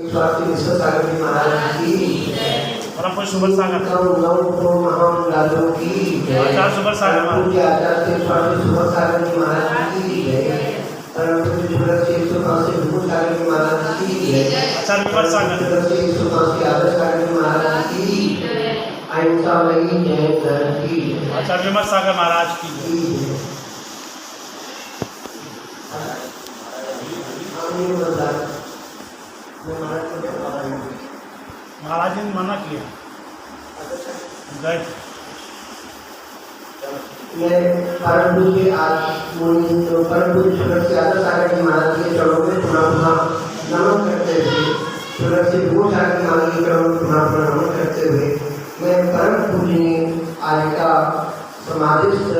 स्वास्थ्य विश्व सागर जी महाराज की परम पूज्य सुबह सागर महामंडलों की आचार्य सुबह सागर महाराज आचार्य स्वास्थ्य सुबह सागर जी महाराज की परम पूज्य सुबह सागर जी महाराज की आचार्य विमल सागर आदर्श सागर जी महाराज की अहिंसा वही जय की आचार्य विमल सागर महाराज की महाराज ने मना किया गए मैं परम पूज्य परम पूज्य सुरक्षित आदर्श सागर जी महाराज के चरणों में पुनः नमन करते हुए सुरक्षित गुरु सागर जी महाराज के चरणों में पुनः नमन करते हुए मैं परम पूजनीय आज का समाधिस्थ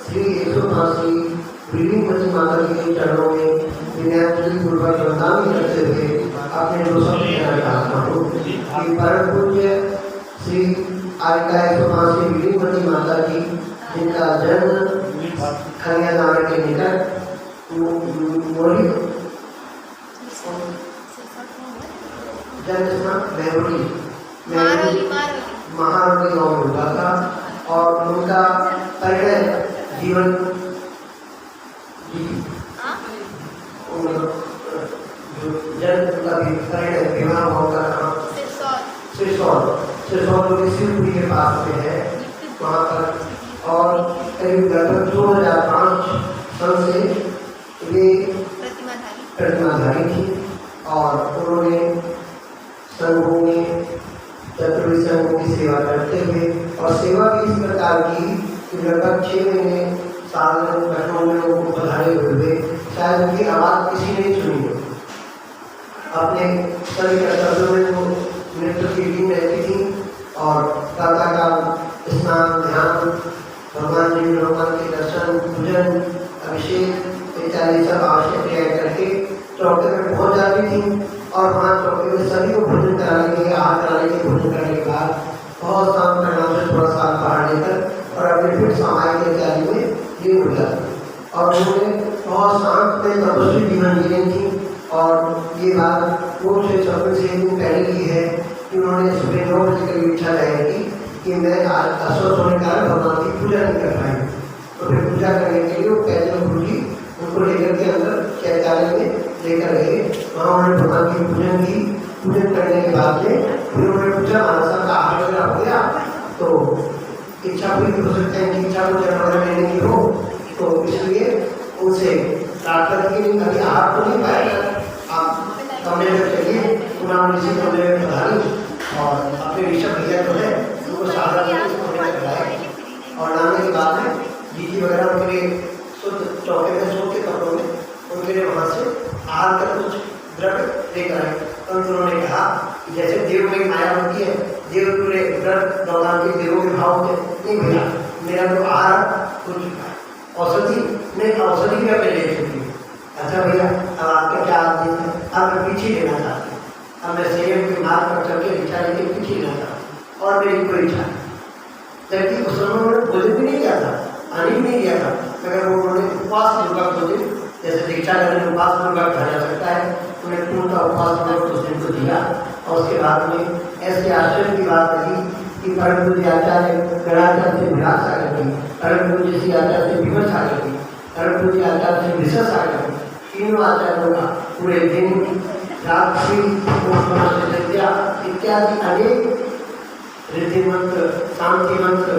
श्री 185 विलीनमती माता जी के चरणों में विनयाचली पूर्वक प्रणाम करते हुए अपने दोस्तों के चाहता हूँ कि परम पूज्य श्री आज का 185 विलीनमती माता जी जिनका जन्म खनिया नागर के निकट मोरी जन्म महारोली गाँव में हुआ था और उनका परिणय जीवन जन्म का परिणय विवाह होगा सिरसौर शिवपुरी के पास में है वहाँ पर और करीब लगभग 2005 सन से वे प्रतिमाधारी थी और उन्होंने संघों में चतुर्वेदी संघों की सेवा करते हुए और सेवा भी इस प्रकार की कि लगभग 6 महीने साल घटनाओं में उनको पधारे हुए शायद उनकी आवाज़ किसी ने सुनी हो अपने सभी कर्तव्यों में वो नृत्य की लीन रहती थी और प्रातः का स्नान ध्यान भगवान जी भगवान के दर्शन पूजन अभिषेक इत्यादि सब आवश्यक क्रिया करके चौके में पहुंच जाती थी और वहाँ चौके में सभी को भोजन कराने के आहार कराने के भोजन करने के बाद बहुत शाम परिणाम से थोड़ा सा बाहर लेकर और अपने फिर सामाजिक इत्यादि में लीन हो जाती और उन्होंने बहुत शांत में तपस्वी जीवन जी थी और ये बात वो से सफल से दिन पहले की है कि उन्होंने सुबह 9 बजे करीब इच्छा लगाई थी कि मैं आज अस्वस्थ होने के कारण भगवान की पूजा नहीं कर पाई तो फिर पूजा करने के लिए वो पैदल गुरु जी उनको लेकर के अंदर चैत्यालय में लेकर गए वहाँ उन्होंने भगवान की पूजन की पूजन करने के बाद में फिर उन्होंने पूछा महाराज का आहार वगैरह हो गया तो इच्छा पूरी हो सकता है कि इच्छा को जन्म वगैरह लेने की हो तो इसलिए उनसे प्रार्थना की नहीं अभी आहार तो नहीं पाएगा आप कमरे में चलिए पुनः इसी कमरे में पधारी और अपने ऋषभ भैया जो है उनको साधना करके कमरे में पधारे और लाने के बाद में दीदी वगैरह उनके लिए शुद्ध चौके में सूट के कपड़ों में उनके लिए वहाँ से आहार कर कुछ द्रव्य लेकर आए और उन्होंने कहा कि जैसे देव में माया होती है देव पूरे द्रव्य दौरान के देवों के भाव होते नहीं भैया मेरा तो आहार हो चुका है औषधि नहीं औषधि भी अपने ले चुकी है अच्छा भैया अब आपका क्या आदमी है अब मैं पीछे लेना चाहती हूँ अब मैं संयम के मार्ग पर चल के इच्छा लेके पीछे लेना चाहती हूँ और मेरी कोई इच्छा जबकि उस समय उन्होंने भोजन भी नहीं किया था पानी भी नहीं किया था मगर वो उन्होंने उपवास पूर्वक भोजन जैसे दीक्षा करने में उपवास पूर्वक कहा जा सकता है उन्हें पूर्ण का उपवास पूर्वक उस दिन को दिया और उसके बाद में ऐसे आश्चर्य की बात रही कि परम पूज्य आचार्य गणाचार्य से विराट सागर की परम पूज्य श्री आचार्य से विमल सागर की परम पूज्य आचार्य से विश्व सागर की तीनों आचार्यों का पूरे दिन रात्रि इत्यादि अनेक रीति मंत्र शांति मंत्र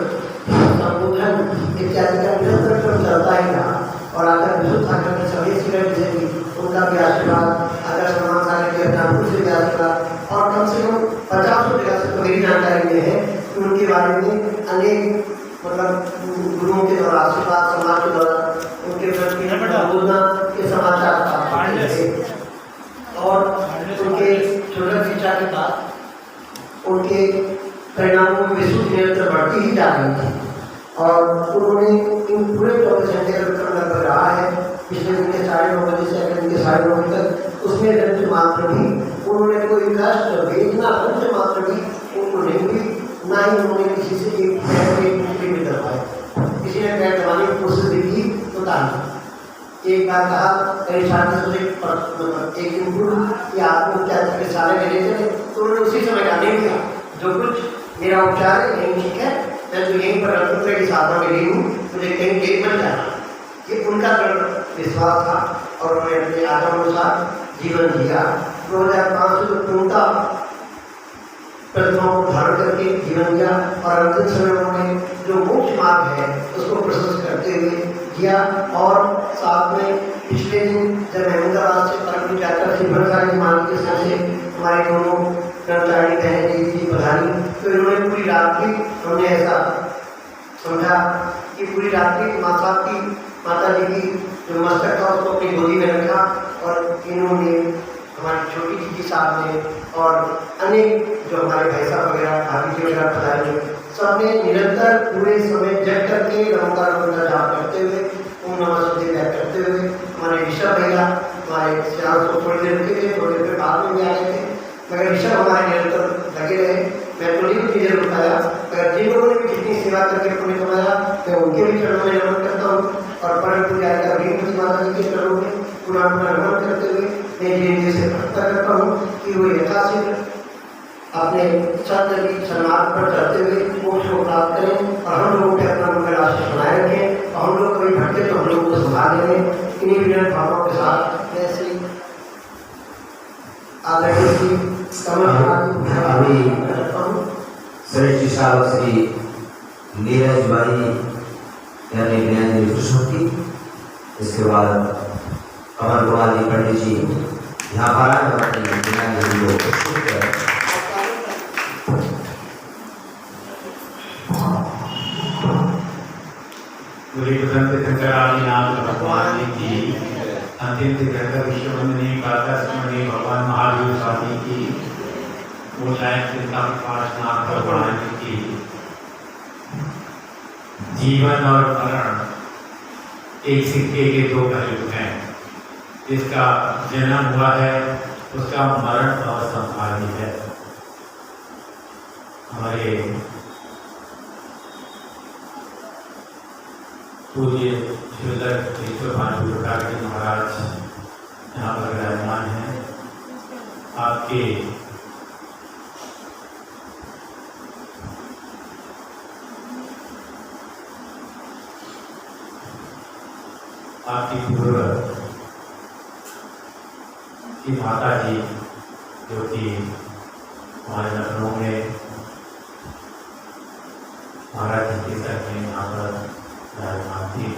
संबोधन इत्यादि का निरंतर क्रम चलता ही रहा और आचार्य विश्व सागर के सभी श्री उनका भी आशीर्वाद आचार्य समान सागर के अध्यात्म से भी आशीर्वाद और कम से कम 50 जगह से तो मेरी जानकारी में है कि उनके बारे में अनेक मतलब गुरुओं के द्वारा आशीर्वाद समाज के द्वारा उनके प्रति बोलना के समाचार और उनके छोटा शिक्षा के बाद उनके परिणामों में विश्व निरंतर बढ़ती ही जा रही थी और उन्होंने इन पूरे 24 घंटे का विक्रम लगभग रहा है पिछले दिन के 9:30 बजे से अगले दिन के 9:30 बजे तक उसमें रंज मात्र भी उन्होंने कोई कष्ट वेदना रंज मात्र भी उनको नहीं हुई ना ही उन्होंने किसी से एक भी दबाया किसी ने पैर दबाने की कोशिश भी की तो ताली एक बार कहा मेरे साथ एक दिन पूर्व कि आपको क्या चिकित्सालय में ले चले, तो उन्होंने उसी समय कहा नहीं किया, जो कुछ मेरा उपचार है यही ठीक है, मैं तो यहीं पर रत्नत्रय की साधना में ली हूँ, मुझे कहीं लेट मत जाना। ये उनका विश्वास था और उन्होंने अपने आत्मानुसार जीवन जिया। 2005 से पूर्णतः प्रतिमाओं को धारण करके जीवन जिया और अंतिम समय उन्होंने जो मोक्ष मार्ग है उसको प्रशंस करते हुए किया। और साथ में पिछले दिन जब अहमदाबाद से परम यात्रा से भरसारी मान के साथ से हमारे दोनों कर्मचारी बहन जी पधारी, तो इन्होंने पूरी रात्रि, हमने ऐसा समझा कि पूरी रात्रि माता जी की जो मस्तक था उसको अपनी गोदी में रखा और इन्होंने हमारी छोटी जी के सामने और अनेक जो हमारे भाई साहब वगैरह भाभी जी वगैरह पधारे, सबने निरंतर पूरे समय जग करके रमकार का जाप करते हुए ओम नमः शिवाय करते हुए हमारे ऋषभ भैया हमारे श्याम को थोड़ी देर रुके थे, थोड़ी देर बाद में भी आ गए थे, मगर ऋषभ हमारे निरंतर लगे रहे। मैं तो नहीं चीज़ें रुकाया, मगर जिन लोगों ने भी जितनी सेवा करके पुण्य कमाया मैं उनके भी चरणों में नमन करता हूँ और परम पूजारी अभिमति माता जी के चरणों में पुनः नमन करते हुए मैं धीरे से प्रार्थना करता हूँ कि वो यथाशीघ्र अपने सत्य की सन्मार्ग पर चलते हुए मोक्ष को प्राप्त करें और हम लोगों के अपना मंगल आशीष बनाए रखें और हम लोग कभी भटके तो हम लोगों को संभाल लें। इन्हीं विनम्र भावों के साथ मैं श्री आदरणीय श्री अभी श्रेष्ठ साहब श्री नीरज भाई यानी ज्ञान कृष्णमूर्ति, इसके बाद अमर कुमार जी पंडित जी यहाँ पर आए और अपनी ज्ञान को प्रस्तुत करें। शंकरादिनाथ भगवान की अंतिम तीर्थंकर विश्ववंदनीय स्मरणीय भगवान महावीर स्वामी की पाठनाथ भगवान की जीवन और मरण एक सिक्के के दो पहलू हैं। जिसका जन्म हुआ है उसका मरण असंभावी है। हमारे पूज्य श्रीधर प्रकार के महाराज यहाँ पर विराजमान हैं। आपके आपकी पूर्व की माता जी जो कि हमारे लखनऊ में महाराज जी के सर में यहाँ पर विराजमान थी।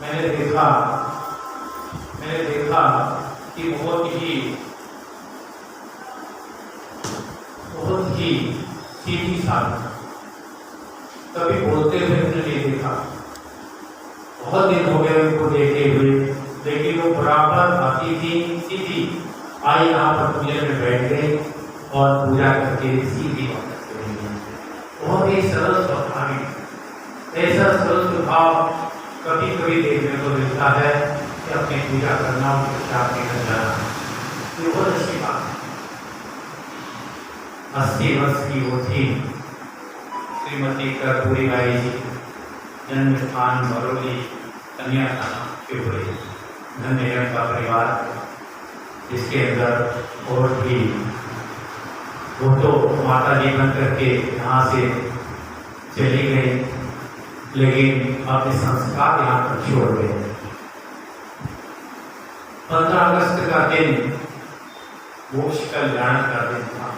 मैंने देखा कि बहुत ही सीधी साधना, कभी बोलते हुए नहीं देखा। बहुत दिन हो गए उनको देखे हुए, लेकिन वो बराबर आती थी सीधी आई, यहाँ पर पूजा में बैठ गए और पूजा करके सीधी वापस चली गई। बहुत ही सरल स्वभाव, ऐसा सरल स्वभाव कभी कभी देखने को मिलता है कि अपनी पूजा करना और प्रसाद लेकर जाना, ये बहुत अच्छी बात है। 80 वर्ष की वो थी श्रीमती कर्पूरी बाई जी, जन्म स्थान बरौली कन्या के हुए। धन्य का परिवार, जिसके अंदर और भी वो तो माता जी बन करके यहाँ से चली गई, लेकिन अपने संस्कार यहाँ पर छोड़ गए। 15 अगस्त का दिन मोक्ष कल्याण का दिन था।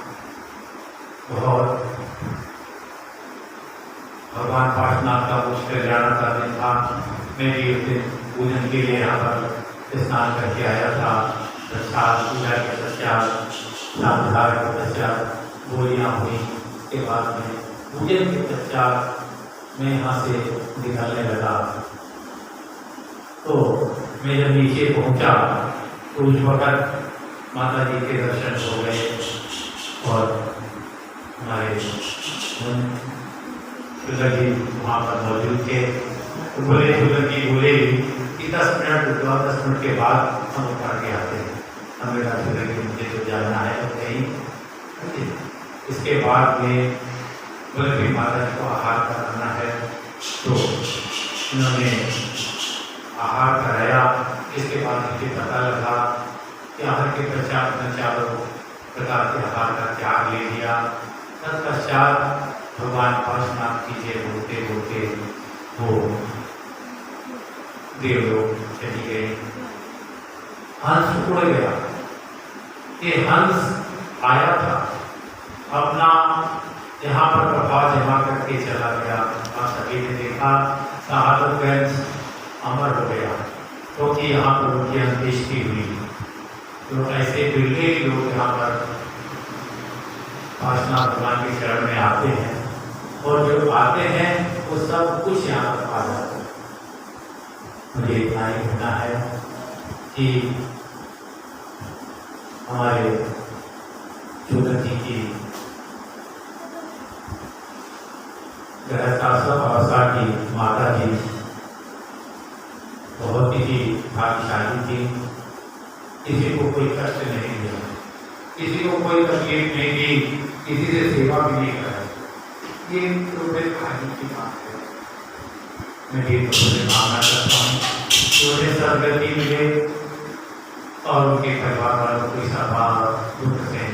बहुत भगवान पाठनाथ का मोक्ष कल्याण का दिन था। मैं भी उस दिन पूजन के लिए यहाँ पर स्नान करके आया था। प्रसाद पूजा के पश्चात नामधार के पश्चात गोलियाँ हुई, उसके बाद में पूजन के पश्चात मैं यहाँ से निकलने लगा। तो मैं जब नीचे पहुँचा तो उस वक्त माता जी के दर्शन हो गए और हमारे शुगर जी वहाँ पर मौजूद थे। तो बोले शुगर जी बोले कि 10 मिनट के बाद हम उतर के आते हैं। हमें शुगर जी मुझे तो जाना है तो कहीं। इसके बाद में बोले भी माता जी को आहार कराना है, तो इन्होंने आहार आहार कराया। इसके बाद मुझे पता लगा कि आहार के पश्चात मैं चारों प्रकार के आहार का त्याग ले लिया। तत्पश्चात भगवान पार्श्वनाथ की जय बोलते बोलते वो देवलोक चली गई। हंस उड़ गया। ये हंस आया था, अपना यहाँ पर प्रभाव जमा करके चला गया। आप सभी ने देखा शहादतगंज अमर हो गया, क्योंकि तो यहाँ पर उनकी अंत्येष्टि हुई। तो ऐसे बिरले लोग यहाँ पर पार्श्वनाथ भगवान के शरण में आते हैं, और जो आते हैं वो सब कुछ यहाँ पर पा जाते हैं। मुझे इतना ही कहना है कि हमारे चूरन जी की अवस्था की माता जी बहुत ही भाग्यशाली थी। किसी को कोई कष्ट नहीं दिया, किसी को कोई तकलीफ नहीं दी, किसी से सेवा भी नहीं कराई। ये तो भाग्य की बात है। मैं ये तो मांगना चाहता हूँ कि उन्हें सदगति मिले और उनके परिवार वालों को इस दुख से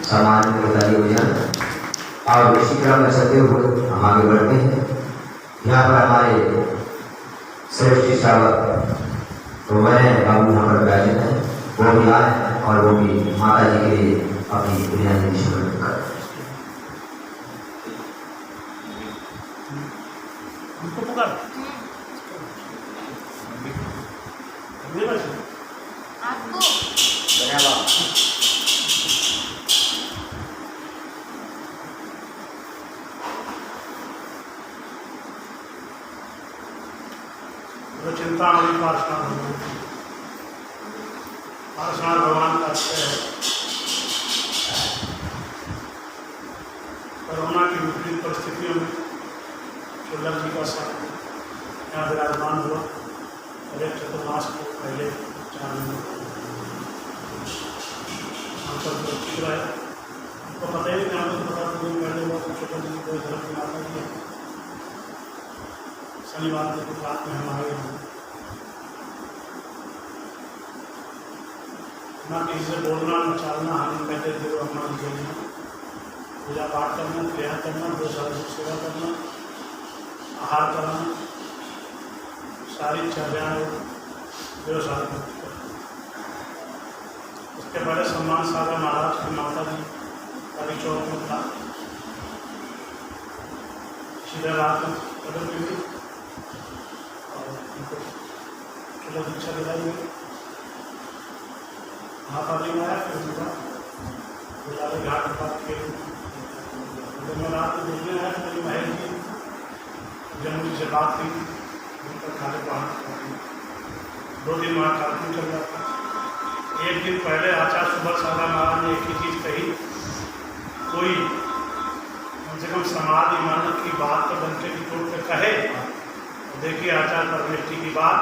सामान्य और इसी क्रम में चलते हुए हम आगे बढ़ते हैं। यहाँ पर हमारे श्रेष्ठ श्रावक तो मैं बाबू यहाँ पर बैठे हैं, वो भी आए और वो भी माता जी के लिए अपनी बुनियादी समर्पित कर। चिंतामणि पार्श्वनाथ भगवान का कोरोना की विपरीत परिस्थितियों में चुल्लक जी का साथ यहाँ विराजमान हुआ और एक चतुर्मास को पहले 4 महीने हम सब सुरक्षित रहे। हमको पता ही नहीं, हमें पता 2 दिन पहले हुआ तो चुल्लक जी को धर्म की माता जी शनिवार को रात में हम आए हैं। ना किसी से बोलना न चालना, हम कहते थे वो हमारी जगह पूजा पाठ करना, क्रिया करना, 2 साल से सेवा करना, आहार करना, सारी चर्याएँ व्यवसाय करना। उसके पहले सम्मान सागर महाराज की माता जी काली चौक में था। सीधा रात में कदम भी हुई और उनको चलो दीक्षा दिलाई हुई। महाकाली में आया, फिर उनका गुलाले घाट पर के मैं रात को देखने आया तो मेरी महल की जन्म से बात हुई, उनका खाले पहाड़ 2 दिन वहाँ कार्यक्रम चल रहा था। एक दिन पहले आचार्य सुबल सागा महाराज ने एक ही चीज़ कही, कोई कम से कम समाधि मानव की बात तो घंटे की चोट पे कहे। देखिए आचार्य परमेष्ठी की बात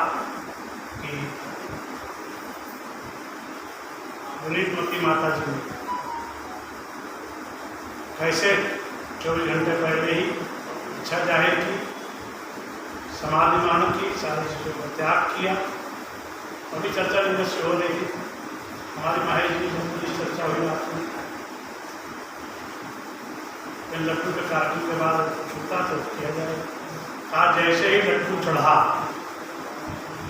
कि पुनीतमती माता जी ने कैसे 24 घंटे पहले ही इच्छा जाहिर की, समाधि मानव की, सारी चीज़ों का त्याग किया। अभी चर्चा विमर्श हो रही थी, हमारी माहेश जी से चर्चा हुई आपने इन लड्डू के काटने के बाद छूटा तो किया जाए। कहा जैसे ही लड्डू चढ़ा,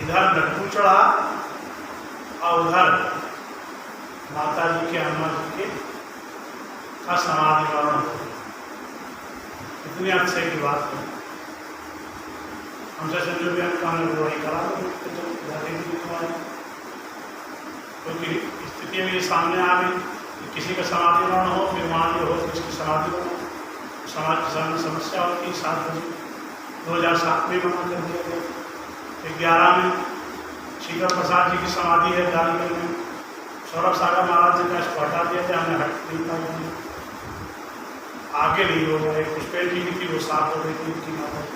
इधर लड्डू चढ़ा और उधर माता जी के अम्मा जी के का समाधि वर्ण हो। इतनी अच्छे की बात है। हमसे जो भी हम काम वही करा क्योंकि स्थिति में ये सामने आ गई कि किसी का समाधि वर्ण हो, फिर वहाँ जो हो किसकी समाधि वर्ण, समाज के सामने समस्या होती। 7 बजे 2007 में मना कर दिया गया। फिर 11 में शीकर प्रसाद जी की समाधि है जालीगढ़ में, सौरभ सागर महाराज जी का इसको हटा दिया था, हमने हट नहीं पाया, आगे नहीं हो गया। पुष्पेल जी की थी वो 7 हो गई थी उनकी माता जी।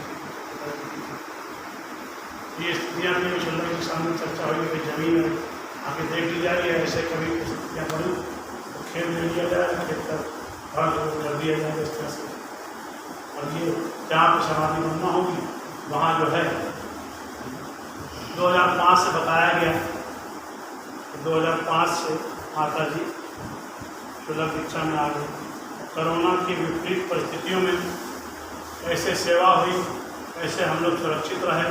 ये स्थितियाँ भी चुल्लक के सामने चर्चा हुई कि जमीन है आगे देख ली जाएगी, ऐसे कभी स्थितियाँ बनी तो खेल ले लिया जाए, खेत तक घर को कर दिया जाए इस तरह से। और ये जहाँ पर समाधि बनना होगी वहाँ जो है 2005 से बताया गया, 2005 से माता जी सुलभ दीक्षा में आ गई। कोरोना की विपरीत परिस्थितियों में कैसे सेवा हुई, कैसे हम लोग सुरक्षित रहे।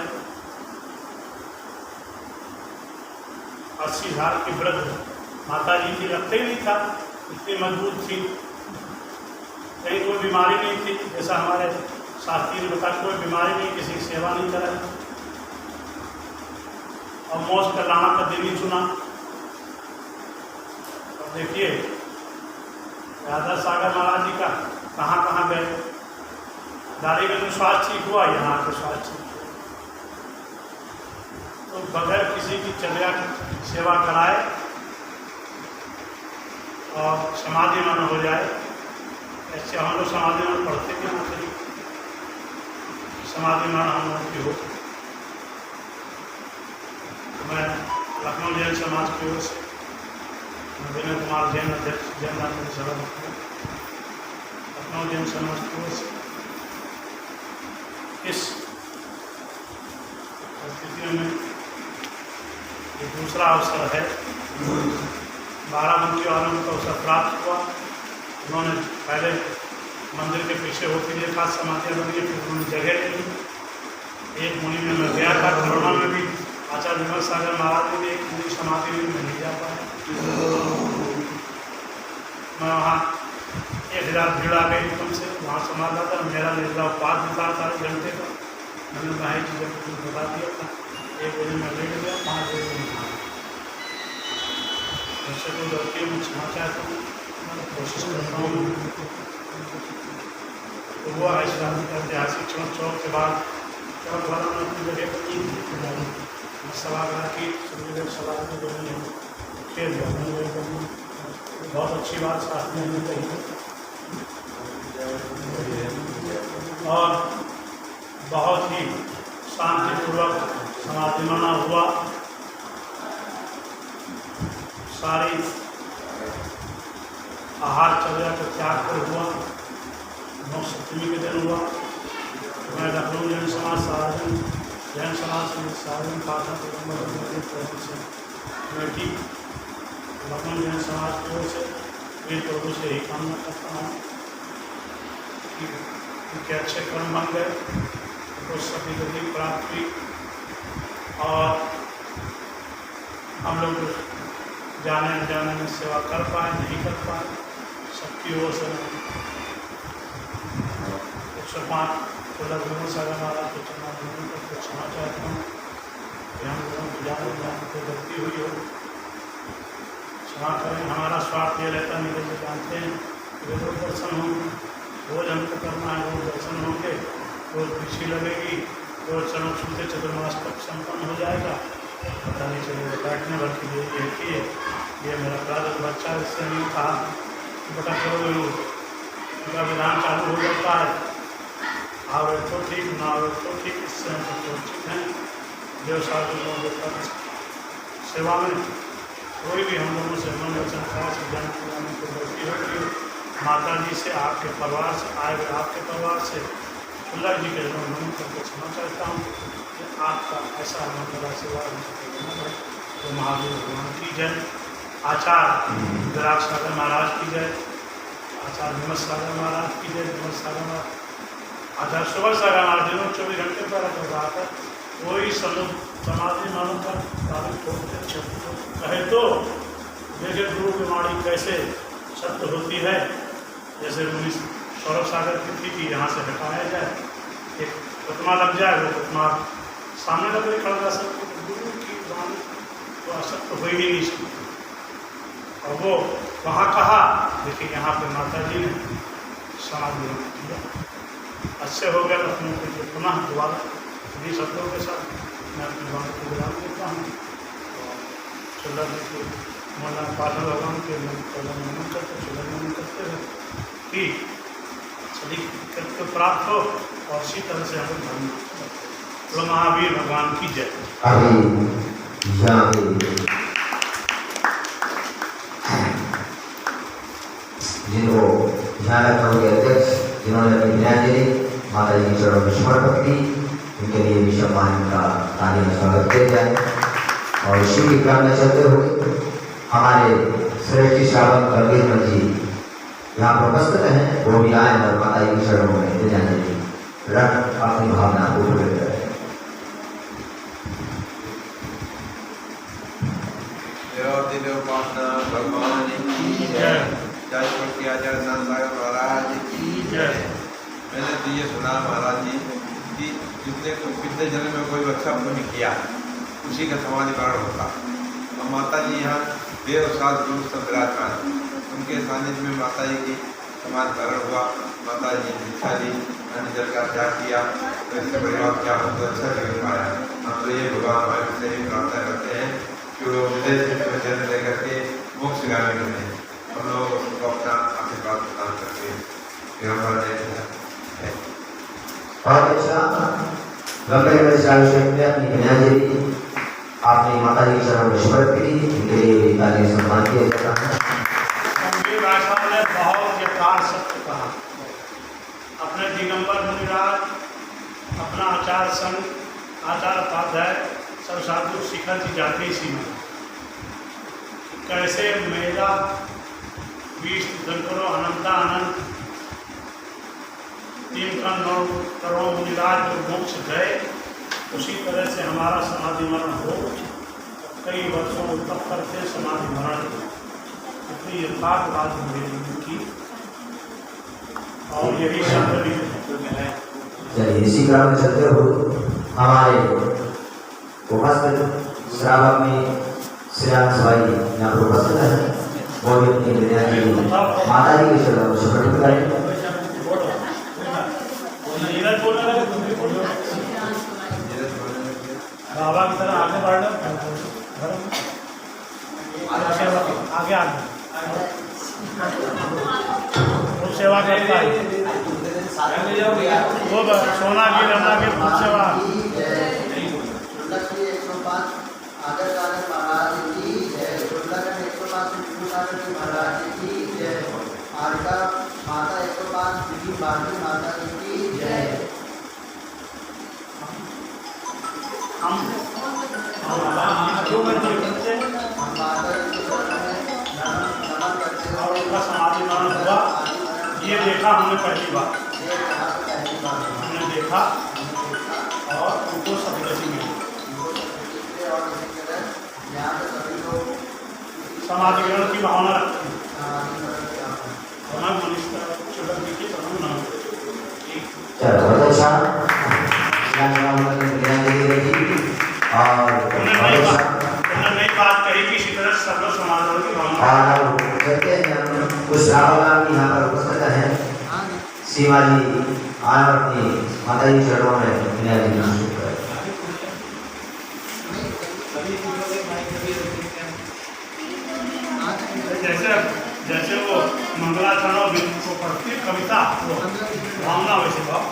80 साल की वृद्ध माता जी की लगते ही नहीं था, इतनी मजबूत थी, कहीं कोई बीमारी नहीं थी। जैसा हमारे शास्त्री ने बताया, कोई बीमारी नहीं, किसी की सेवा नहीं करा और मौत का लाना का दिन ही चुना। और देखिए राधा सागर महाराज जी का कहाँ कहाँ गए, दाढ़ीगंज में स्वास्थ्य ठीक हुआ, यहाँ के स्वास्थ्य ठीक हुआ। तो बगैर किसी की चर्या सेवा कराए और समाधि मन हो जाए, ऐसे हम लोग समाधि मन पढ़ते भी ना कहीं, समाधि मन हम लोग की हो। मैं लखनऊ जैन समाज की ओर से विनय कुमार जैन अध्यक्ष जैन राजनीति सभा लखनऊ जैन समाज की ओर से इस परिस्थितियों में ये दूसरा अवसर है। बाराबंकी वालों को अवसर प्राप्त हुआ, उन्होंने पहले मंदिर के पीछे होती देखा समाधियाँ बनी, फिर उन्होंने जगह ले ली। एक मुनि में मैं गया था, कोरोना में भी आचार्य विमल सागर महाराज ने भी एक मुनि समाधि में नहीं जा पाया। मैं वहाँ 1000 भीड़ आ गई एकदम से, वहाँ समाधा था। मेरा निर्जा उपवास भी था 4 घंटे का। मैंने वहाँ चीज़ें कुछ बता दिया था। 1 बजे मैं लेट गया, 5 बजे में खाया। वैसे कोई गलती मैं क्षमा चाहता हूँ, मैं कोशिश करता हूँ। तो हुआ ऐतिहासिक चौक के बाद चौक वाला में अपनी जगह पर सभागार की सभागार में बनी है, खेल बहुत अच्छी बात शास्त्री ने कही। और बहुत ही शांतिपूर्वक समाधि मना हुआ। सारी आहार चर्या का त्याग कर हुआ। 9 सप्तमी के दिन हुआ। मैं लखनऊ जैन समाज सार्वजन जैन समाज से सार्वजन पाठन से बैठी लखनऊ जैन समाज की ओर से वीर प्रभु से यही कामना करता हूँ कि उनके अच्छे कर्म बन गए, उनको सभी गति प्राप्त हुई और हम लोग जाने अनजाने में सेवा कर पाए, नहीं कर पाए, सबकी ओर से 105 सुलभ विमल सागर महाराज के चरणों में को क्षमा चाहता हूँ कि हम लोगों की जाने अनजाने को गलती हुई हो, क्षमा करें। हमारा स्वार्थ ये रहता नहीं, जैसे जानते हैं रोज दर्शन होंगे, रोज हमको करना है, रोज दर्शन होंगे, रोज खुशी लगेगी, रोज चलो छूते चतुर्मास तक संपन्न हो जाएगा, पता नहीं चलेगा। बैठने भर के लिए देखिए, ये मेरा प्रारंभ बच्चा इससे नहीं कहा बेटा करो, उनका विधान चालू हो जाता है, आवे तो ठीक, ना आवे तो ठीक, इससे हम तो ठीक हैं। देव साधु सेवा में कोई भी हम लोगों से मन वचन कहा से ज्ञान कराने को गलती होगी, माता जी से, आपके परिवार से, आए हुए आपके परिवार से सुलभ जी के मन करके क्षमा चाहता हूँ कि आपका ऐसा हमारा सेवा तो महावीर भगवान की जय। आचार्य विराट सागर महाराज की जय, आचार्य विमल सागर महाराज की जय। विमल सागर महाराज आचार्य सुबह सागर महाराज दिनों 24 घंटे पर रहा था, कोई समाधि मानव का कहे तो देखिए गुरु की वाणी कैसे सत्य होती है। जैसे मुनि सौरभ सागर की थी कि यहाँ से हटाया जाए, एक प्रतिमा लग जाए, वो प्रतिमा सामने लग गई, खड़ा जा सकते, गुरु की वाणी तो असत्य हो ही नहीं सकती। और वो वहाँ कहा, देखिए यहाँ पे माता जी ने समाधि किया, अच्छे हो गए। अपने को पुनः दोबारा सभी शब्दों के साथ मैं अपनी बात को विराम देता हूँ। सुलभ जी को मौलाना पाठक भगवान के नमन करते, सुलभ नमन करते हैं कि सभी कृत्य प्राप्त हो और इसी तरह से हम धर्म तो महावीर भगवान की जय। जिनको ध्यान लखनऊ के अध्यक्ष जिन्होंने अपनी ध्यानांजलि माता जी के चरणों में समर्पित की, उनके लिए भी सम्मान का ताली में स्वागत किया जाए। और इसी के क्रम में चलते हुए हमारे श्रेष्ठ श्रावक गंभीर जी यहाँ पर उपस्थित हैं, वो भी आए और माता जी के चरणों में ध्यानांजलि रख अपनी भावना को प्रकट करें। भगवान की जय। जय आचार्य संसार महाराज की जय। मैंने तो ये सुना महाराज जी कि जितने पिछले जन्म में कोई अच्छा पुण्य किया उसी का समाधि मरण होता। और माता जी यहाँ 1.5 साल दूर से विराजमान, उनके सानिध्य में माता जी की समाधि मरण हुआ। माता जी ने दीक्षा ली, अन्न जल का त्याग किया, तो इससे परिवार क्या हो तो अच्छा जगह पाया। हम तो ये भगवान हमारे से ही प्रार्थना करते हैं कि वो हृदय से जन्म लेकर के मोक्ष गामी बने। हम लोग उसको अपना आशीर्वाद प्रदान करते हैं। बहुत अच्छा गंभीर अपनी ध्यानांजलि आपने माता जी के चरणों में समर्पित की, उनके लिए ताली सम्मान किया जाता है। गंभीर भाई साहब ने बहुत यथार्थ सत्य कहा। अपने दिगंबर मुनिराज, अपना आचार्य संघ आचार्य उपाध्याय सब साधु शिखर जी जाते इसी में कैसे मेरा 20 करोड़ अनंता अनंत 3 करोड़ मुनिराज जो मोक्ष गए, उसी तरह से हमारा समाधि मरण हो। कई वर्षों तक करते समाधि मरण इतनी यथार्थ बात मेरी की, और यही शब्द भी चलिए इसी क्रम में चलते हुए हमारे उपस्थित श्रावक में श्रेयांश भाई यहाँ पर उपस्थित है, वो भी अपनी ध्यानांजलि माता जी के चरणों में समर्पित करें। बाबा की तरह आगे बढ़ लो, आगे आगे वो सेवा करता है, वो सोना की रमना की खुद सेवा। माता 105 माता की जय। और उनका समाधि मरण हुआ, ये देखा हमने पहली बार, हमने देखा और उनको सदगति मिली। समाधि ग्रहण की भावना रखती नई बात कही कि इसी तरह सब लोग समाधान की भावना। उस रावण यहाँ पर उपस्थित है, सीमा जी आए अपनी माता जी चरणों में ध्यानांजलि शुरू करें। जैसे वो मंगलाचरण को पढ़ती कविता भावना वैसे भाव।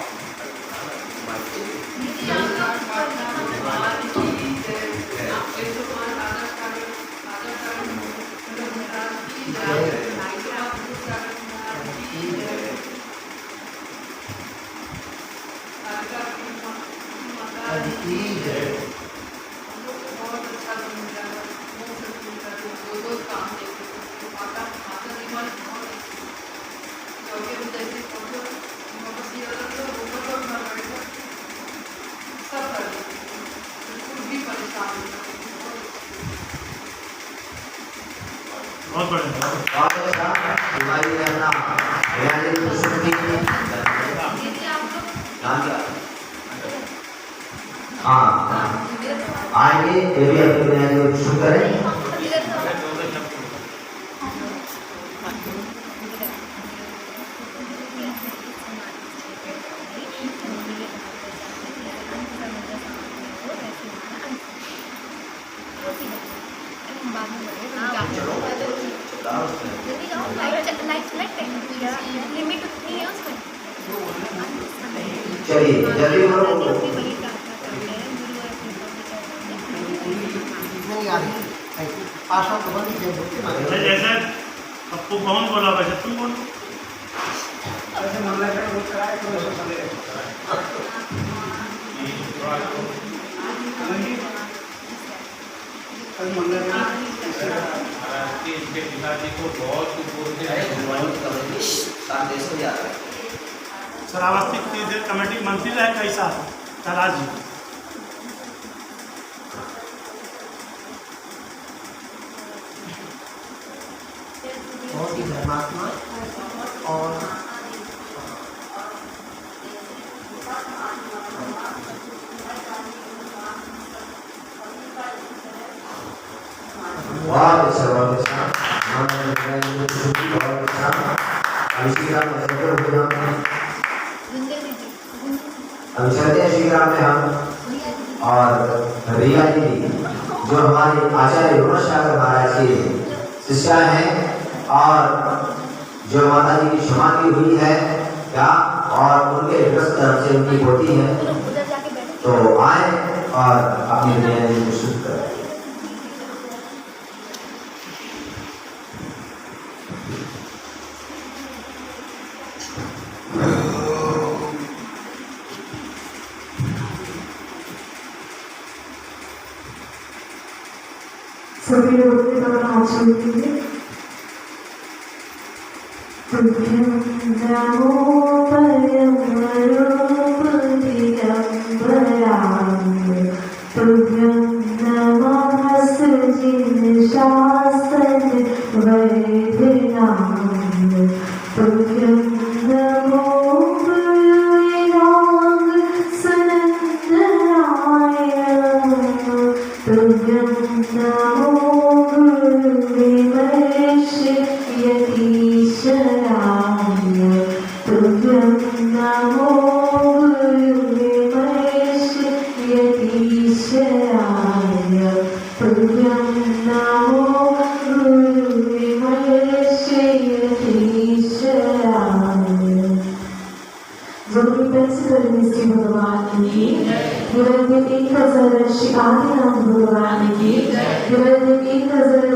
बहुत बढ़िया। हाँ आएंगे, ये भी अपनी ध्यानांजलि शुरू करें। चलिए जल्दी जैसे पप्पू कौन बोला वैसे तुम बोलो। इनके पिताजी को बहुत बोलते श्रावस्ती कमेटी मंत्री रहे कैसा ताराजी बहुत ही धर्मात्मा और बहुत अच्छा बहुत अच्छा बहुत अच्छा अभी श्री राम अभी चलते हैं श्री राम में हम और रिया जी जो हमारे आचार्य गुणसागर महाराज के शिष्या हैं और जो माता जी की समाधि हुई है क्या और उनके ग्रस्त तरफ से उनकी होती है तो आए और अपनी दुनिया को शुद्ध करें। सभी लोग के तरफ हाथ जोड़ दीजिए। नमो परम रूप दिगंबराय तुभ्यं नमः सृजिन शासन वैद्यनाय तुभ्यं नमो वेदांग सनंदनाय तुभ्यं नमो तुभ्यं नमो यतीश्वराय तुभ्यं नमो भगवान की श्री आदिनाथ भगवान की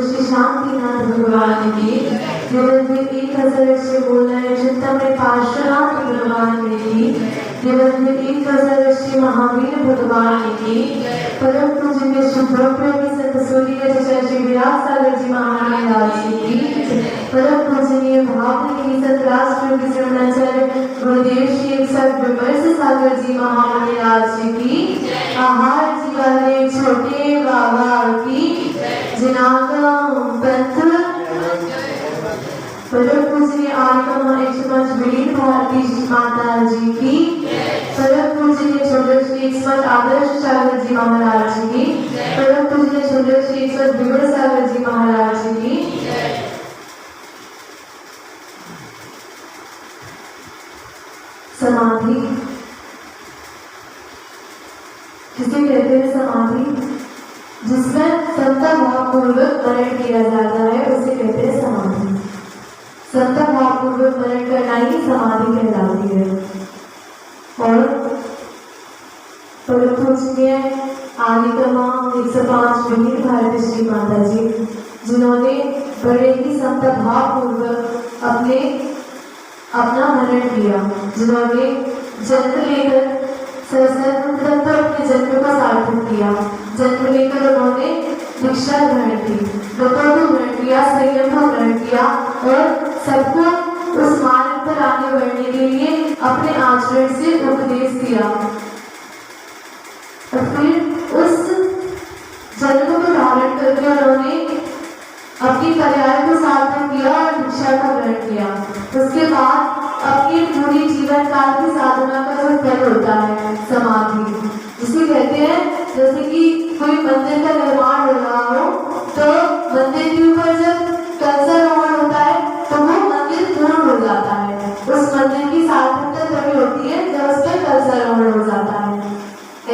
श्री शांतिनाथ भगवान की श्री बोलाय चिंतामणि पार्श्वनाथ भगवान की श्री महावीर भगवान की परम पूज्य श्री ब्रह्मप्रेमी संत सूर्य श्री विराट सागर जी महाराज की परम पूजनीय भावनी संत राष्ट्र की श्रमणाचार्य गुरुदेव श्री विमर्श सागर जी महाराज की आहार जी वाले छोटे बाबा की जिनागा पंथ परम पूजनीय आत्मा एक्समत वीर भारती माता जी की परम पूजनीय छोटे श्री एक्समत आदर्श सागर जी महाराज की परम पूजनीय छोटे श्री एक्समत विमल सागर जी महाराज की समाधि किसे कहते हैं समाधि जिसमें संता भाव पूर्वक मरण किया जाता है उसे कहते हैं समाधि। संता भाव पूर्वक मरण करना ही समाधि कहलाती है। और परम पूजनीय आदिकमा 105 वीर भारती श्री माता जी जिन्होंने बड़े ही संता भाव पूर्वक अपना मरण किया, जिन्होंने जन्म लेकर सर्वप्रथम अपने जन्म का सार्थक किया। जन्म लेकर उन्होंने दीक्षा ग्रहण की, व्रतों को ग्रहण किया, संयम का ग्रहण किया और सबको उस मार्ग पर आगे बढ़ने के लिए अपने आचरण से उपदेश दिया। और फिर उस जन्म को धारण करके उन्होंने अपनी पर्याय को सार्थक किया और दीक्षा का ग्रहण किया। उसके बाद अपनी पूरी जीवन काल की साधना का जो फल होता है समाधि, जिसे कहते हैं जैसे कि कोई मंदिर का निर्माण हो रहा हो तो मंदिर के ऊपर जब कलशारोहण होता है तो वो मंदिर पूर्ण हो जाता है। उस मंदिर की सार्थकता तभी होती है जब उस पर कलशारोहण हो जाता है।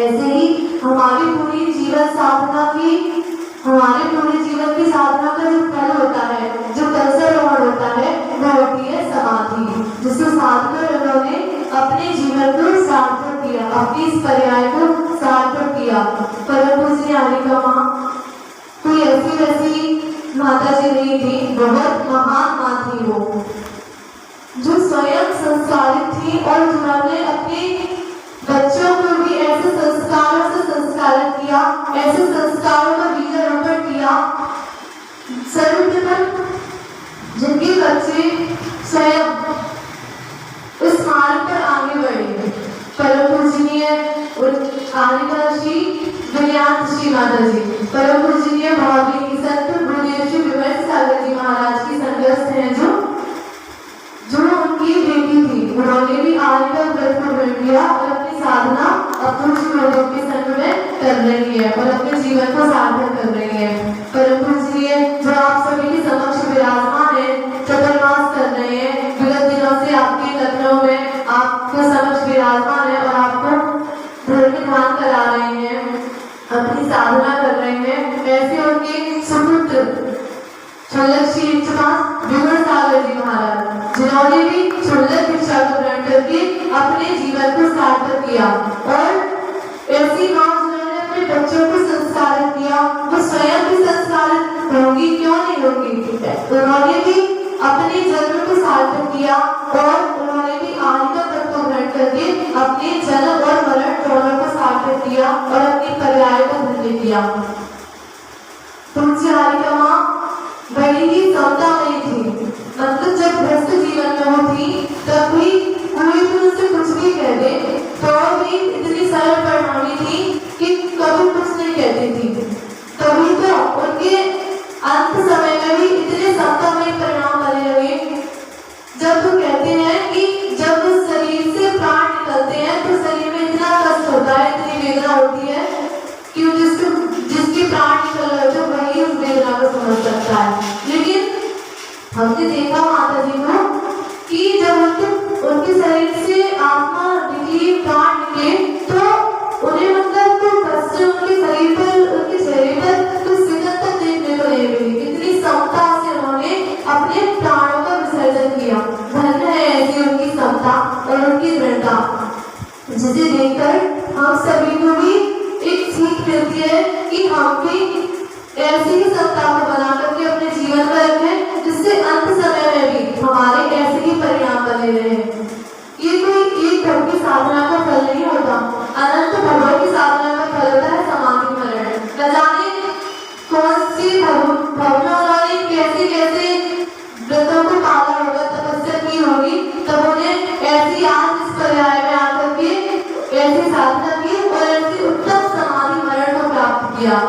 ऐसे ही हमारी पूरी जीवन की साधना का जो फल होता है, जो कलशारोहण होता है, वह होती है समाधि, जिसको साध कर उन्होंने अपने जीवन को सार्थक किया, अपनी इस पर्याय को सार्थक किया। परम पूज्य आलिका माँ कोई ऐसी वैसी माता जी नहीं थी, बहुत महान माँ थी वो, जो स्वयं संस्कारित थी और जिन्होंने अपने बच्चों को भी ऐसे संस्कारों से संस्कारित किया, ऐसे संस्कारों का बीजारोपण किया। सर्वप्रथम जिनके बच्चे स्वयं इस मार्ग पर आगे बढ़े, परम पूजनीय आदिवासी विनयात श्री माता जी, परम पूजनीय भावी संत गुरुदेव श्री विमल सागर जी महाराज की संगत हैं, जो उनकी बेटी थी, उन्होंने भी आज का व्रत ग्रहण किया और अपनी साधना अपने गुरुदेव के संग में कर रही है और अपने जीवन को सार्थक कर रही है। परम पूजनीय जो आप सभी के समक्ष विराजमान है, चतुर्मास कर रहे हैं, विगत दिनों से आपके लखनऊ में आपके समक्ष विराजमान है और आपको धर्म ध्यान करा रहे हैं, अपनी साधना कर रहे हैं। ऐसे उनके सुपुत्र विमल सागर जी महाराज, जिन्होंने भी क्षुल्लक शिक्षा को ग्रहण करके अपने जीवन को सार्थक किया और ऐसी माँ जिन्होंने अपने बच्चों को संस्कारित किया, वो स्वयं भी संस्कारित होंगी, क्यों नहीं होंगी। उन्होंने भी अपने जन्म को सार्थक किया और उन्होंने भी आदि का व्रत को ग्रहण करके अपने जन्म और मरण दोनों को सार्थक किया और अपनी पर्याय को धन्य किया। तुमसे हारिका माँ बड़ी ही समता नहीं थी, मतलब जब व्यस्त जीवन में वो थी तब भी कोई भी उनसे कुछ भी कह दे तो भी इतनी सरल प्रणाली थी कि कभी कुछ नहीं कहती थी। तभी तो उनके अंत समय में भी इतने समतामय परिणाम बने रहे। जब वो कहते हैं कि जब शरीर से प्राण निकलते हैं तो शरीर में इतना कष्ट होता है, इतनी वेदना होती है कि जिसके प्राण निकल रहे थे वही उस वेदना को समझ सकता है। लेकिन हमने देखा माता जी को कि जब उनके शरीर से आत्मा निकली, प्राण निकले, तो उन्हें मतलब तो कष्ट उनके शरीर पर, उनके चेहरे पर कुछ शिकन तक देखने को नहीं मिली। इतनी समता से उन्होंने अपने प्राणों का विसर्जन किया। धन्य है ऐसी उनकी समता और उनकी दृढ़ता, जिसे देखकर हम सभी को भी एक सीख मिलती है कि हम भी ऐसी ही समता को बना करके अपने जीवन में रखें, जिससे अंत समय में भी हमारे ऐसे ही परिणाम बने रहे। ये कोई एक भव की साधना का फल नहीं होता, अनंत भवों की साधना का फल होता है समाधि मरण। न जाने कौन सी भव में उन्होंने कैसे कैसे व्रतों को पाला होगा, तपस्या की होगी, तब उन्हें ऐसी आज इस पर्याय में आकर के ऐसी साधना की और ऐसी उत्तम समाधि मरण को प्राप्त किया।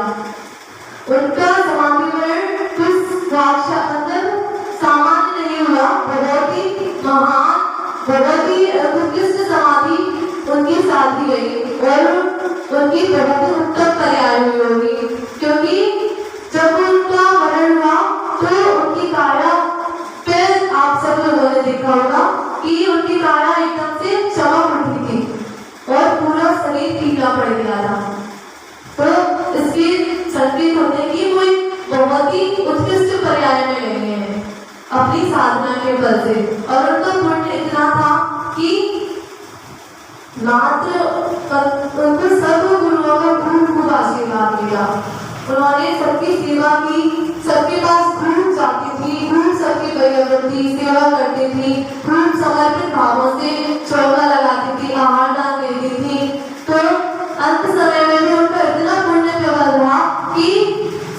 उनका समाधि मरण कुछ मतलब सामान्य नहीं हुआ, बहुत ही महान, बहुत ही उत्कृष्ट समाधि उनकी साथ दी गई और उनकी बहुत ही उत्तम पर्याय हुई होगी। क्योंकि जब उनका मरण हुआ तो उनकी काया फिर आप सब लोगों ने देखा होगा कि उनकी काया एकदम से चमक उठी थी और पूरा शरीर पीला पड़ गया था। तो इसके संकेत होते हैं कि वो बहुत ही उत्कृष्ट पर्याय में गए हैं अपनी साधना के बल से। और उनका पुण्य इतना था कि मात्र उनको सब गुरुओं का खूब आशीर्वाद मिला। उन्होंने सबकी सेवा की, सबके पास खूब जाती थी, खूब सबकी परिवर्ती सेवा करती थी, खूब समर्पित भावों से चौका लगाती थी, आहार दान देती थी। तो अंत समय में भी उनका इतना पुण्य प्रबल रहा कि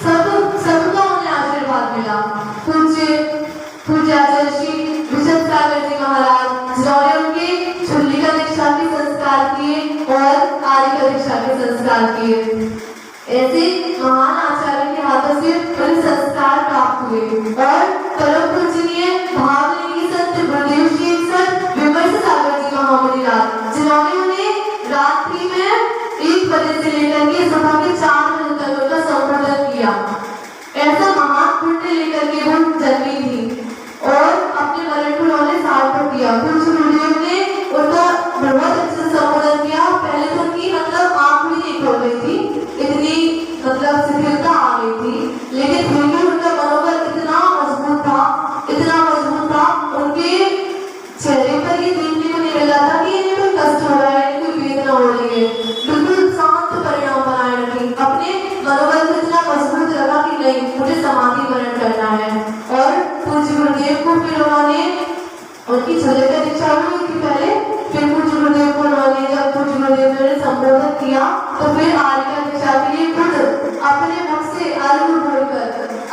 सबका उन्हें आशीर्वाद मिला। पूज्य आचार्य श्री विमल सागर जी महाराज, जिन्होंने उनके छुल्लिका दीक्षा के संस्कार किए और आदि का दीक्षा के संस्कार किए। ऐसे महान आचार्य के हाथों से उन्हें संस्कार प्राप्त हुए और परम पूजनीय भावनिकी संत गुरुदेव श्री विमल सागर जी महामंदिराज, जिन्होंने उन्हें रात्रि में 1 बजे से लेकर के सुबह के 4 बजे तक उनका संबोधन किया। ऐसा महान पुण्य लेकर के वो जन्मी थी और अपने मरण को उन्होंने सार्थक किया। पूज्य गुरुदेव ने उनका बहुत अच्छे से संबोधन किया। पहले तो उनकी मतलब आंख भी नहीं खोल रही थी, इतनी मतलब शिथिलता आ गई थी, लेकिन फिर भी उनका मनोबल इतना मजबूत था, उनके चेहरे पर ये देखने को नहीं मिला था कि इन्हें कोई कष्ट हो रहा है, कोई वेदना हो रही है। बिल्कुल शांत परिणाम बनाए रखी, अपने मनोबल को इतना मजबूत रखा कि नहीं, मुझे समाधि मरण करना है। और पूज्य गुरुदेव को फिर उन्होंने उनकी झलक का दीक्षा हुई थी पहले, फिर पूज्य गुरुदेव को उन्होंने जब पूज्य गुरुदेव ने संबोधित किया तो फिर आर्य का दीक्षा के लिए खुद अपने मुख से अर्घ बोलकर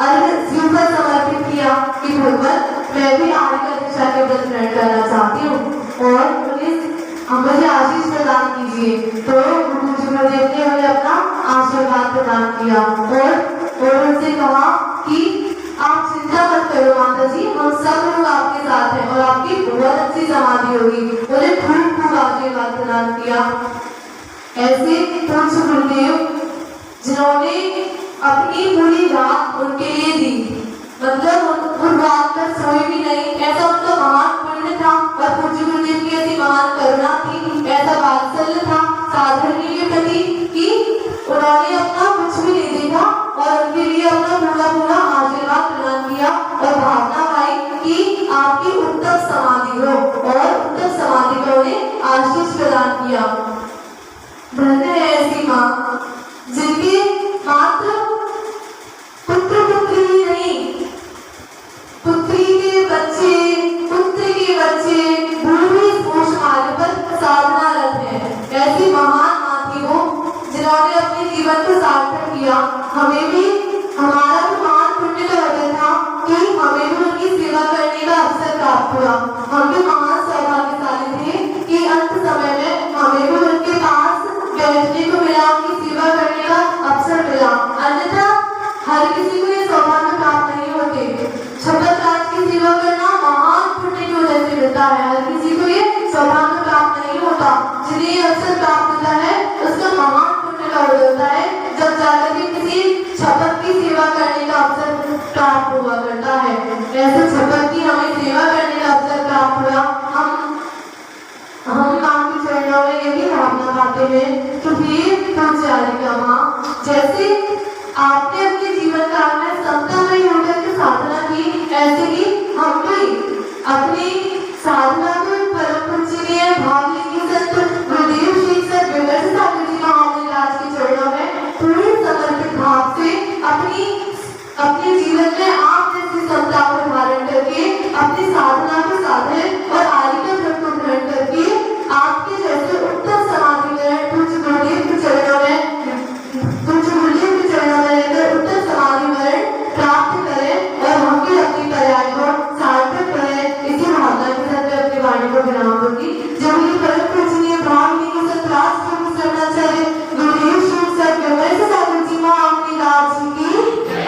अर्घ शिव पर समर्पित किया कि भगवान मैं भी आर्य का दीक्षा के व्रत ग्रहण करना चाहती हूँ और मुझे आशीष प्रदान कीजिए। तो पूज्य गुरुदेव ने उन्हें अपना आशीर्वाद प्रदान किया और उनसे कहा कि आप चिंता मत करो माता जी, हम सब लोग आपके साथ हैं और आपकी बहुत अच्छी समाधि होगी। उन्हें खूब खूब आशीर्वाद प्रदान किया। ऐसे पूज्य गुरुदेव जिन्होंने अपनी पूरी रात उनके लिए दी, मतलब उन रात पर सोए भी नहीं, ऐसा उनका महान पुण्य था और पूज्य गुरुदेव की ऐसी महान करुणा थी, ऐसा वात्सल्य था साधन के प्रति कि उन्होंने अपना कुछ भी नहीं देखा और उनके लिए अपना पूरा आशीर्वाद प्रदान किया और भावना पाई कि आपकी उत्तम समाधि हो और उत्तम समाधि को उन्हें आशीष प्रदान किया। धन्य है ऐसी माँ जिनके मात्र पुत्र पुत्री ही नहीं, पुत्री के बच्चे, पुत्र के बच्चे पूरी सोच मार्ग पर साधनारत है। ऐसी महान माँ थी वो जिन्होंने अपने जीवन को सार्थक किया। हमें भी हमारा भी महान पुण्य का वजह था कि हमें भी उनकी सेवा करने का अवसर प्राप्त हुआ। हम भी महान सौभाग्यशाली थे कि अंत समय में हमें भी उनके पास बैठने को मिला, उनकी सेवा करने का अवसर मिला। अन्यथा हर किसी को ये सौभाग्य प्राप्त नहीं होते। छपत राज की सेवा करना महान पुण्य की वजह से मिलता है, हर किसी को ये सौभाग्य प्राप्त नहीं होता। जिन्हें ये अवसर प्राप्त होता है उसका महान पुण्य का वजह होता है जब जाकर के किसी छपत की सेवा करने का अवसर प्राप्त हुआ करता है। ऐसे छपत की हमें सेवा करने का अवसर प्राप्त हुआ। हम माँ के चरणों में यही भावना पाते हैं तो फिर पूज्य माँ जैसे आपने अपने जीवन काल में समतामय होकर के साधना की, ऐसे ही हम भी अपनी साधना को परम पूजनीय भावलिंगी संत गुरुदेव श्री सर विमल सागर जी महाराज के चरणों में पूरे समर्पित भाव से अपने जीवन में आप जैसी समता को धारण करके अपनी साधना को साधन और आर्य का व्रत को ग्रहण करके आपके जैसे उत्तम समाधि में पूज्य गुरुदेव के चरणों में उत्तम समाधि में प्राप्त करें और हम भी अपनी पर्याय को सार्थक करें। इसी भावना के साथ मैं अपनी वाणी को विराम दूंगी। जो मुझे परम पूजनीय भावनिकी सतराज प्रभु शरणाचार्य गुरुदेव श्री सर विमल सागर जी महाराज की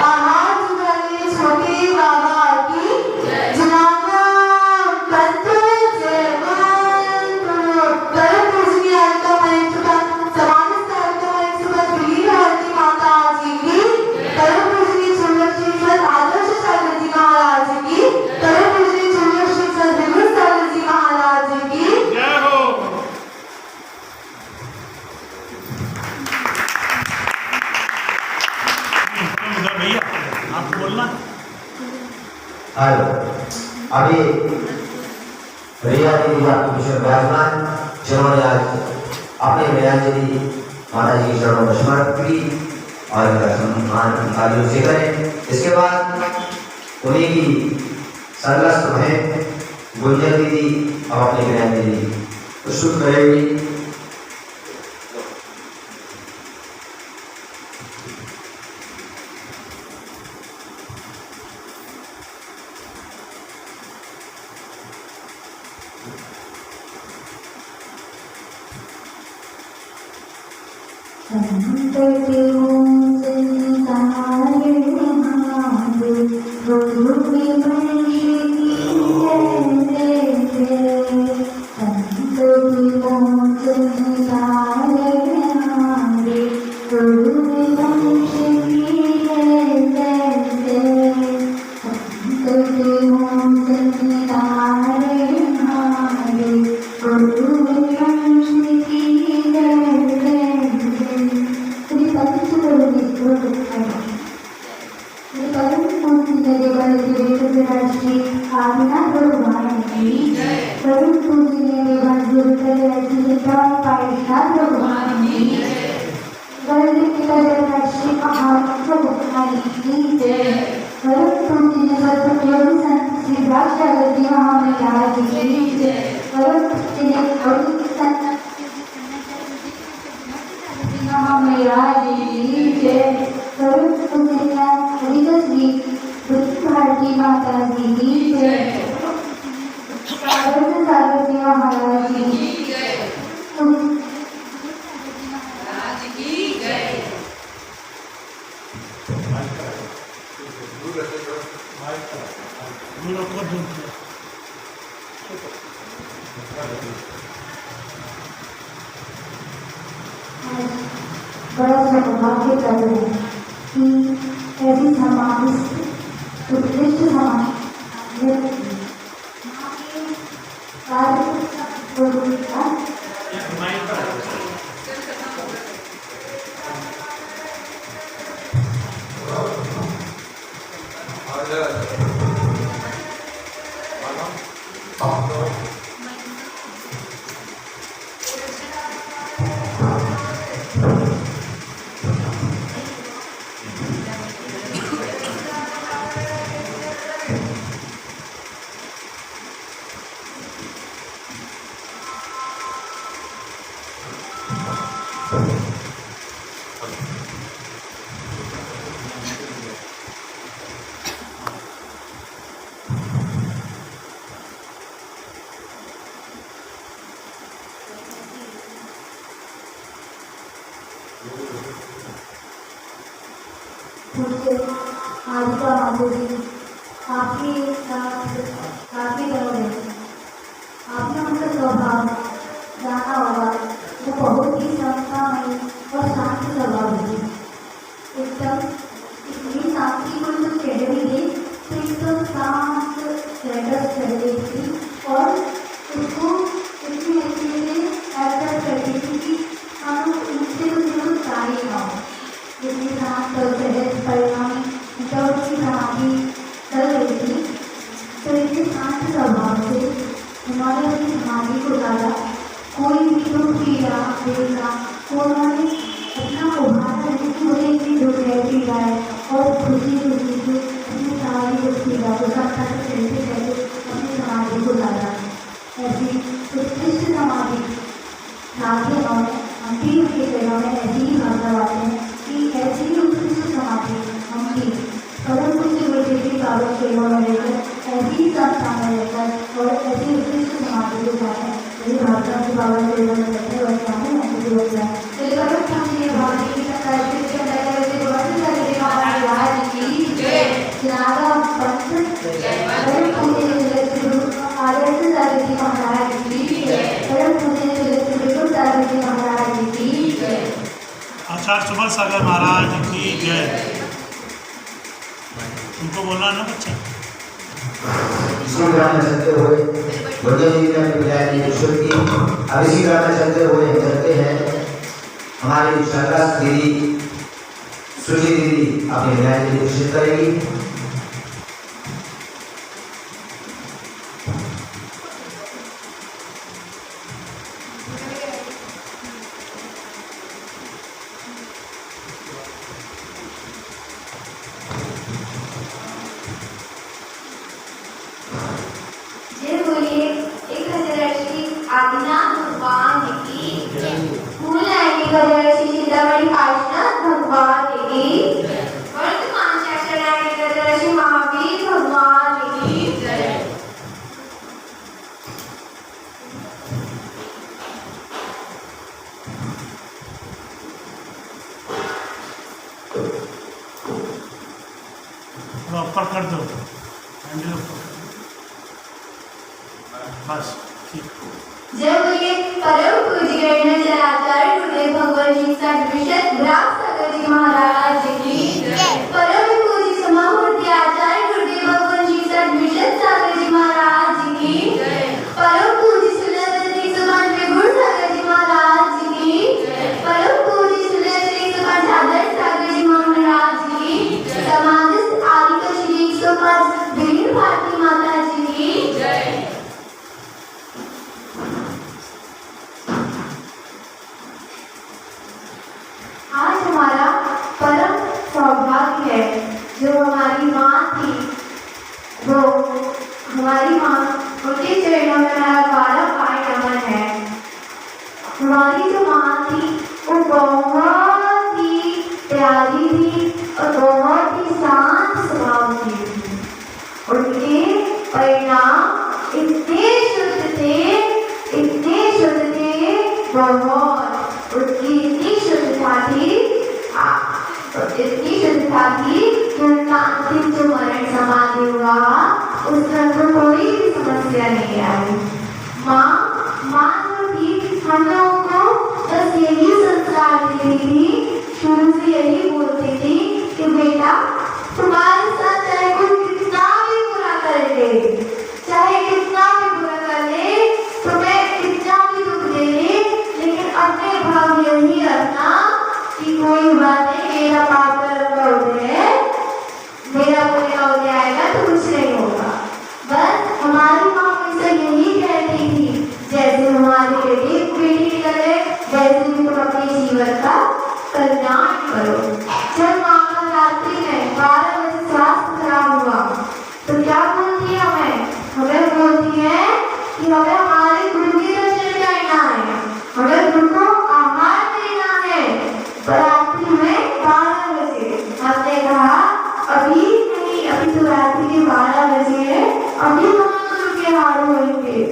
आहार वाले छोटे बाबा की जनाबा पंत जय परम पूजनीय अलका महेश्वर समाज अलका महेश्वर वीर भारती माता जी की परम पूजनीय श्रीमद आदर्श सागर जी महाराज की परम पूजनीय श्रीमद विमल सागर जी महाराज की जय हो। भैया आप बोलना। हेलो, अभी रिया जी आपके विषय विराजमान जिन्होंने आज अपने विराजनी माता जी के चरणों में समर्पित की और इनका सम्मान अधिकारियों से करें। इसके बाद उन्हीं की सरलस्त बहन गुंजन दीदी और अपने विराजनी दीदी प्रस्तुत करेंगी। परम पूजनीय रुद्राक्ष आरती महामैया की जय। परम पूज्य महामैया की जय। परम पूज्य हरिदश्री भारती माता जी की जय। पार्वती महाराज की जय। बड़ा सौभाग्य कर रहे हैं कि ऐसी समाज उत्कृष्ट समाज मालिका माधुरी आपकी काफी दौड़ है। आपने उनका स्वभाव जाना होगा, वो बहुत ही संस्थामयी और शांत स्वभाव है। एकदम इतनी शांति को जो कह रही है तो एकदम शांत चढ़ रही थी और उसको इतनी अच्छी से ऐसा करती थी कि हम उनसे कुछ चाहिए ना हो। जितनी शांत और सहज परिणामी जब उसकी समाधि चल रही थी तो इतने शांत स्वभाव से उन्होंने अपनी समाधि को डाला। कोई भी दुख पीड़ा देखा तो उन्होंने अपना उभार करने की मुझे इतनी दुख पीड़ा है और खुशी खुशी से अपनी सारी दुख पीड़ा को सबका कहते कहते अपनी समाधि को डाला। ऐसी उत्कृष्ट समाधि लाके उन्होंने अंतिम के जगह में ऐसी ही भाषा बातें हैं कि ऐसी ही उत्कृष्ट समाधि हमकी परम पूज्य गुरुदेव बाबा सेवा में रहकर ऐसी ही संस्था में रहकर और ऐसी उत्कृष्ट समाधि को जाए मेरी भाषा की बाबा सेवा में रहते और चाहे ऐसे भी हो जाए। चलिए परम पूज्य भाभी की नागा पंथ परम पूज्य आदर्श सारथी महाराज की परम पूज्य सारथी महाराज की जय। आचार्य सुबह सागर महाराज की जय। तुमको बोलना ना बच्चा। इसी ग्राम में चलते हुए बढ़िया जी ने अपनी विदाई दी ईश्वर की। अब इसी ग्राम में चलते हुए चलते हैं हमारी शंकरास दीदी सुशी दीदी अपनी विदाई दी घोषित करेगी। ऊपर कर दो हैंडल ऊपर बस ठीक। जब ये परम पूज्य आचार्य गुरुदेव भगवान जी सदविशद ग्राम सागर जी महाराज की परम पूज्य समाहूर्ति आचार्य गुरुदेव भगवान जी सदविशद सागर जी महाराज की परम पूज्य श्री सुभान गुरु सागर जी महाराज की परम पूज्य श्री सुभान सागर जी महाराज की समाधिस्थ आदि श्री सुभान वीर भारती माता जी की जय। आज हमारा परम सौभाग्य है जो हमारी माँ थी वो हमारी माँ उनके चरणों में हमारा बारम्बार नमन है। हमारी जो माँ थी वो बहुत ही प्यारी थी और बहुत ही शांत स्वभाव की थी। उनके परिणाम इतने शुद्ध थे, बहुत उनकी इतनी शुद्धता थी कि उनका अंतिम जो मरण समाधि हुआ उसमें उनको कोई भी समस्या नहीं आई। माँ जो थी हम लोगों को बस यही संस्कार देती थी, शुरू से यही बोलती थी कि बेटा तुम्हारे साथ चाहे कोई कितना भी बुरा कर ले, चाहे कितना भी बुरा कर ले, तुम्हें कितना भी दुख दे ले, लेकिन अपने भाव यही रखना कि कोई बात नहीं, मेरा पाप कर्म का उदय है, मेरा पुण्य का उदय आएगा तो कुछ नहीं होगा। बस हमारी माँ हमेशा यही कहती थी, जैसे हमारी बेटी निकले वैसे भी तुम अपने जीवन का कल्याण करो। जब माँ का रात्रि में 12 बजे स्वास्थ्य खराब हुआ तो क्या बोलती है हमें बोलती है कि हमें हमारे गुरु की दर्शन करना है, हमें गुरु को आहार देना है। रात्रि में 12 बजे हमने कहा अभी नहीं, अभी तो रात्रि के 12 बजे है, अभी हम गुरु के आहार होंगे।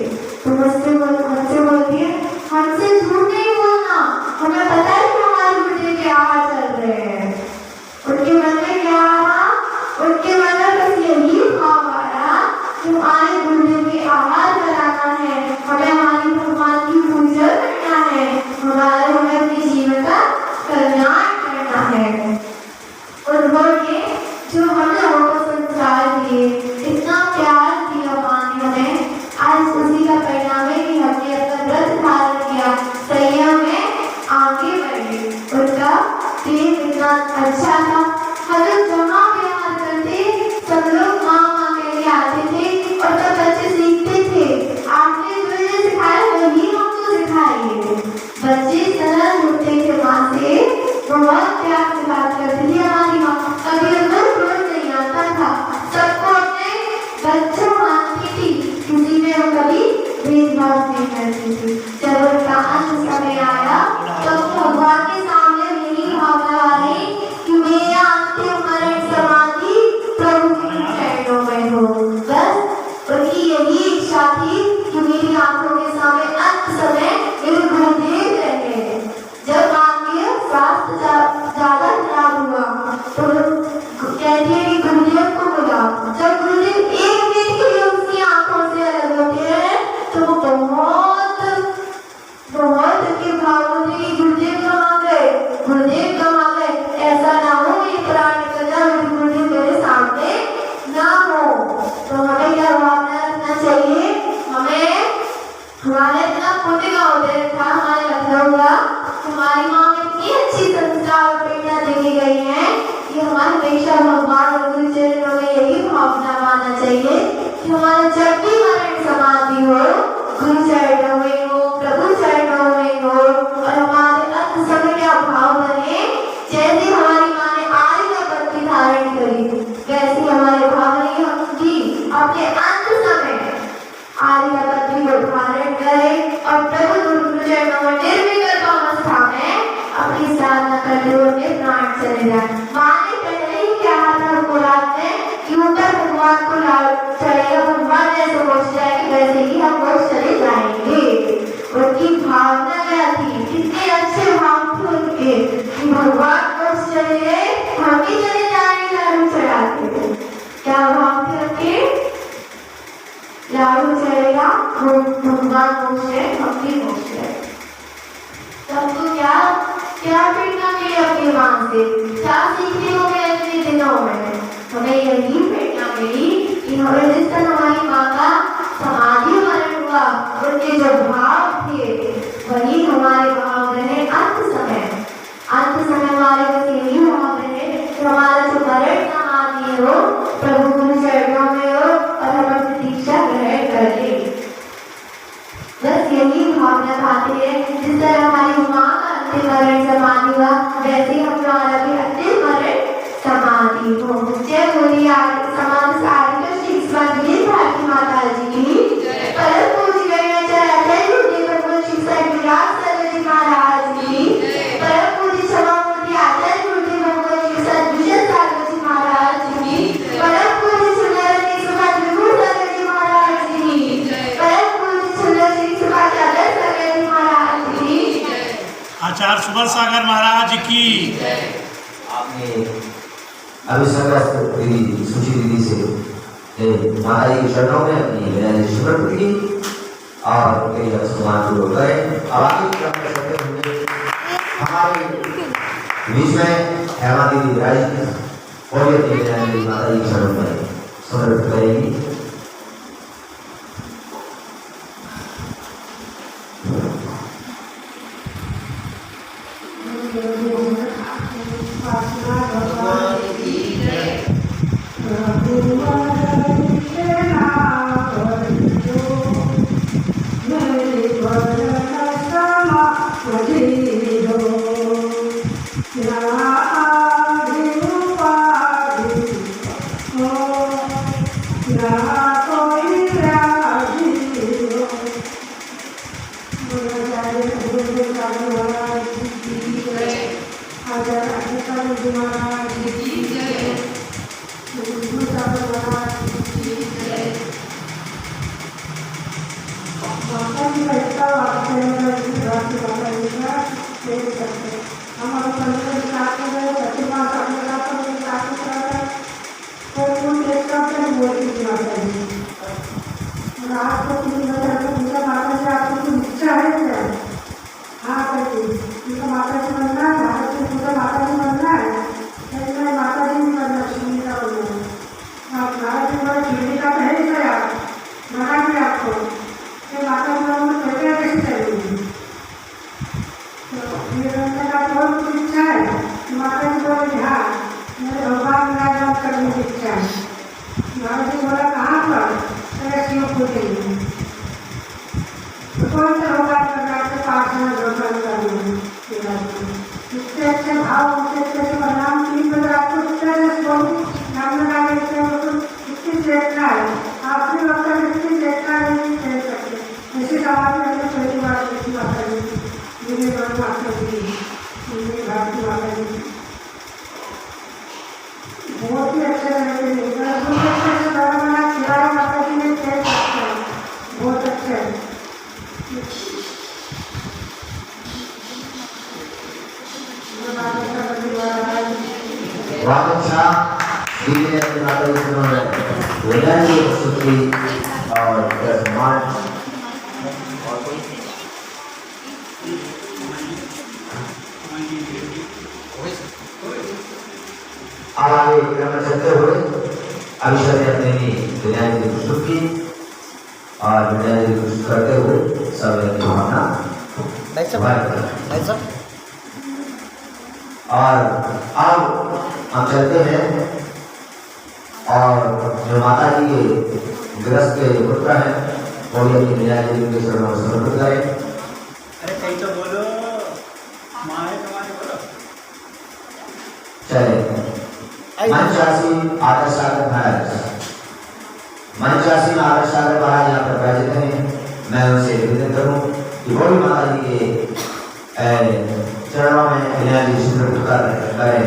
तो हमसे बोलती है हमसे झूठ नहीं बोलना, हमें पता है कि हमारे गुरुदेव के आहार चल रहे हैं। उनके मन में क्या आया? उनके मन में बस यही भाव आया कि हमारे गुरुदेव के आहार कराना है, हमें हमारी भगवान की पूजा करना है, हमें अपने जीवन का कल्याण करना है। उन्होंने जो हम लोगों को संस्कार दिए, इतना प्यार दिया माँ ने हमें, आज उसी का परिणाम है कि हमने अपना व्रत धारण किया, संयम में आगे बढ़े। उनका प्रेम इतना अच्छा था, हम लोग जहाँ व्यवहार करते सब लोग माँ के लिए आते थे और सब बच्चे सीखते थे। आपने जो सिखाया वही हमको सिखाइए। बच्चे सरल होते थे माँ से, बहुत प्यार से बात करती थी हमारी माँ, कभी उनको क्रोध नहीं आता था, सबको अपने बच्चों मानती थी, किसी में वो कभी भेदभाव नहीं करती थी। जब उनका अंत समय आया तो भगवान के सामने यही भावना आई कि मेरा अंतिम मरण समाधि प्रभु के चरणों में हो। बस उनकी यही इच्छा थी कि मेरी आंखों के सामने अंत समय मेरे गुरुदेव रहे। जब आपके स्वास्थ्य ज्यादा खराब हुआ तो कहती है कि गुरुदेव को बुलाओ। जब गुरुदेव एक मिनट के लिए उसकी आंखों से अलग होते हैं तो बहुत के भाव होते कि गुरुदेव कहाँ गए, ऐसा ना हो मेरी प्राण निकल जाए, मेरे गुरुदेव मेरे सामने ना हो। तो हमें क्या भावना रखना चाहिए? हमें हमारे इतना पुण्य का उदय था, हमारे लखनऊ का, हमारी माँ में इतनी अच्छी संस्कार प्रेरणा देगी गई है कि हमारे हमेशा भगवान और गुरु चरणों में यही भावना मानना चाहिए कि हमारा जब भी मरण समाधि हो गुरु चरणों में हो, प्रभु चरणों में हो, और हमारे अंत समय का भाव बने। जैसे हमारी माँ ने आर्य का पत्ती धारण करी वैसे हमारे भाव नहीं होंगी, अपने अंत समय आर्य का पत्ती को धारण करें और प्रभु गुरु चरणों में निर्विकल्प अवस्था में अपनी साधना करते हुए अपने प्राण चले जाए। माँ ने पहले ही कहा था कुरान में कि ऊपर भगवान को चढ़ेगा, भगवान जैसे पहुंच जाएगी वैसे ही हम लोग चले जाएंगे। उनकी भावना क्या थी, कितने अच्छे भाव थे उनके कि भगवान पहुंच चले हम भी चले जाएंगे लाडू चढ़ाते थे। क्या भाव थे उनके? लाडू चढ़ेगा भगवान पहुंच गए, हम भी पहुंच गए। सबको क्या प्रेरणा मिली अपनी माँ से, क्या सीखने को मिला इतने दिनों में? हमें यही प्रेरणा मिली कि हमें जिस तरह हमारी माँ का समाधि मरण हुआ, उनके जो भाव थे वही हमारे भाव रहे अंत समय हमारे बस यही भाव रहे कि हमारा जो मरण समाधि हो प्रभु गुरु चरणों में हो और हम अपनी दीक्षा ग्रहण कर ले। बस यही भावना खाती है। जिस तरह हमारी माँ का अंतिम मरण समाधि हुआ वैसे ही हमारा भी अंतिम मरण समाधि हो। जय बोलिए समाधि भारती माता सुबल सागर महाराज की। आपने अभी संघर्ष दीदी सुची दीदी से माता जी के चरणों में अपनी विनय समर्पित की और उनके लिए सम्मान पूर्वक करें। अब आगे की क्रम में चलते हुए हमारे बीच में हेमा दीदी विराजी और ये अपनी विनय माता जी के चरणों में समर्पित करेंगी। आगे क्रम में चलते हुए अभिषेक ने अपनी विनय की प्रस्तुत की और विनय की प्रस्तुत करते हुए सब अपनी भावना और अब हम चलते हैं और जो माता जी के गृहस्थ के पुत्र हैं वो भी अपनी विनय जी के चरणों में समर्पित करें। अरे कहीं तो बोलो मारे तुम्हारे बोलो चले मंचासी आदर्श सागर महाराज, मंचासी में आदर्श सागर महाराज यहाँ पर विराजित हैं। मैं उनसे निवेदन करूँ कि वो भी माता जी के चरणों में विनय जी समर्पित करें।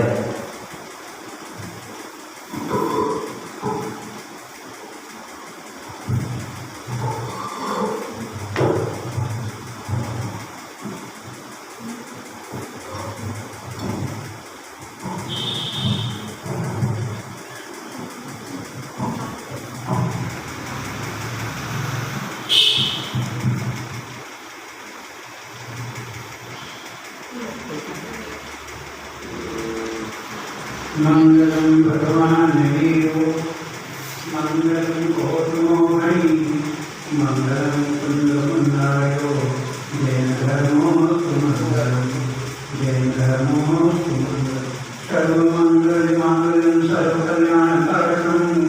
मंगलम भगवान वीरो मंगलम गौतमोहरि मंगलम कुंडमंडायो जैन धर्मो सुमंगलम जैन धर्मो सुमंगलम सर्वमंगल मांगल्यं सर्वकल्याण कारणं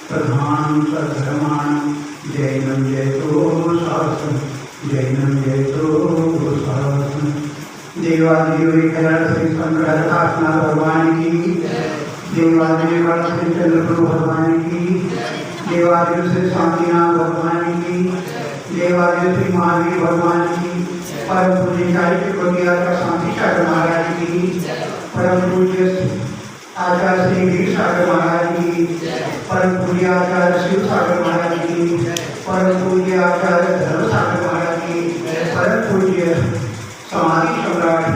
प्रधानं सर्वधर्माणं जैनं जयतो शासनं जैनं जयतो शासनं। देवादेवी श्री शंकर काशनाथ भगवान की, देवादेवी श्री चंद्रप्रभु भगवान की, देवादेवी श्री शांतिनाथ भगवान की, देवादेवी श्री महावीर भगवान की, परम पूज्य चारित्र कोटियाका शांति सागर महाराज की, परम पूज्य आचार्य श्री वीर सागर महाराज की, परम पूज्य आचार्य शिव सागर महाराज की, परम पूज्य आचार्य धर्म सागर महाराज की, परम पूज्य समाधि सम्राट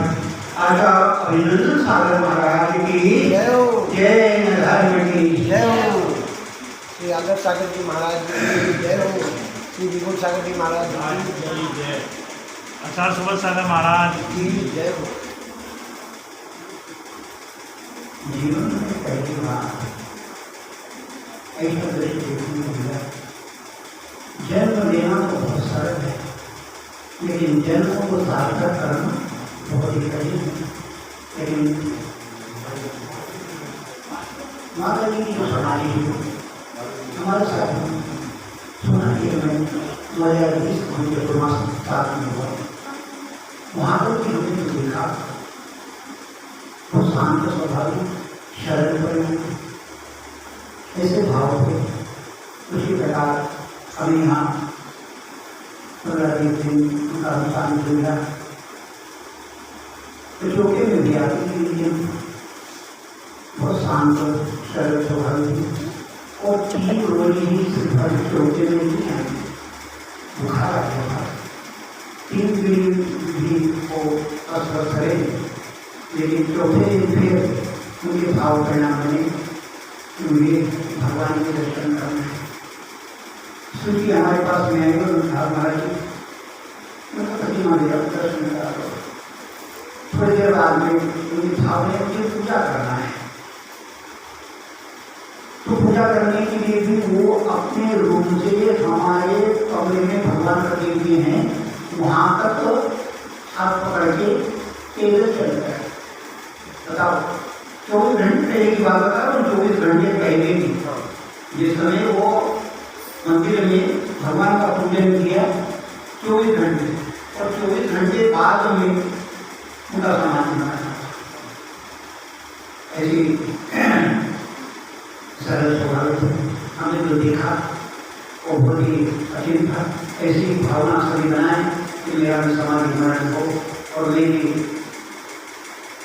आचार्य अभिनंदन सागर महाराज की जय हो। जय धर्म की जय हो। श्री आदर्श सागर जी महाराज की जय हो। श्री विभूत सागर जी महाराज की जय। आचार्य सुबोध सागर महाराज की जय हो। जीवन में पहली बार ऐसा दृश्य देखने को मिला। जन्म लेना तो बहुत सरल है, लेकिन जन्म को सार्थक करना बहुत ही कठिन है। लेकिन माता जी की जो समाधि है हमारे साथ सुना कि मैं 2020 हमने पूर्वास साथ में हुआ, वहाँ पर भी हमने जो देखा वो शांत स्वभाव शरण पर ऐसे भाव थे। उसी प्रकार अभी यहाँ 15 दिन उनका अनुसार मिला तो चौके में भी आती थी, लेकिन बहुत शांत शरण स्वभाव थी और 3 रोज ही सिर्फ चौके में नहीं आई, बुखार आ गया था। 3 दिन भी वो अस्वस्थ रहे, लेकिन चौथे दिन फिर उनके भाव परिणाम बने कि वे भगवान के दर्शन करना है। सूची हमारे पास में आएगा महाराज जी मतलब प्रतिमा दिया दर्शन करा दो। थोड़ी देर बाद में उनके भाव ने मुझे पूजा करना है, तो पूजा करने के लिए भी वो अपने रूम से हमारे कमरे में भगवान रखे हुए हैं, वहाँ तक हाथ पकड़ के पैदल चल गए। बताओ 24 घंटे पहले की बात बता रहा हूँ, 24 घंटे पहले भी जिस समय वो मंदिर में भगवान का पूजन किया 24 घंटे और 24 घंटे बाद में उनका समाधि बना। ऐसी सरल स्वभाव हमने जो देखा वो बहुत ही कठिन था। ऐसी भावना सभी बनाए कि मेरा भी समाधि मरण हो और मैं भी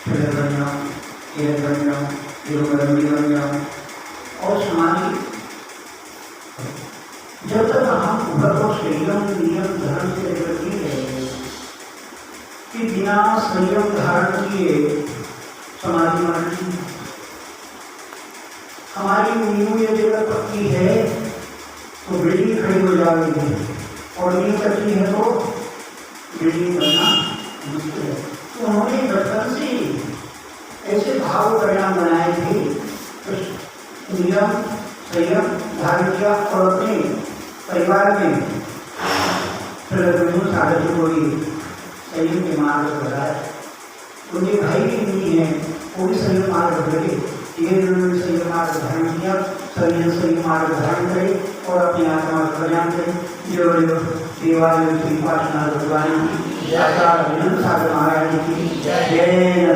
फिर बन जाऊँ, केरल बन जाऊँ, तिरुवरंगी बन जाऊँ। और समाधि जब तक हम घर को संयम नियम धर्म से नहीं रहेंगे कि बिना संयम धारण किए समाधि मरण हमारी नींव यदि अगर पक्की है तो बिल्डिंग खड़ी हो जाएगी और नींव कच्ची है तो बिल्डिंग बनना मुश्किल है। तो उन्होंने बचपन से ऐसे भाव परिणाम बनाए थे तो नियम संयम धारण किया और अपने परिवार में सागर को भी संयम के मार्ग पर बढ़ाया। उनके भाई भी नहीं है, वो भी संयम मार्ग पर लगे। ये उन्होंने संयम मार्ग धारण किया, संयम मार्ग धारण करे और अपनी आत्मा का कल्याण करे। जो देवालय श्री उपासना भगवान की आचार्य अभिनंदन सागर महाराज की जय,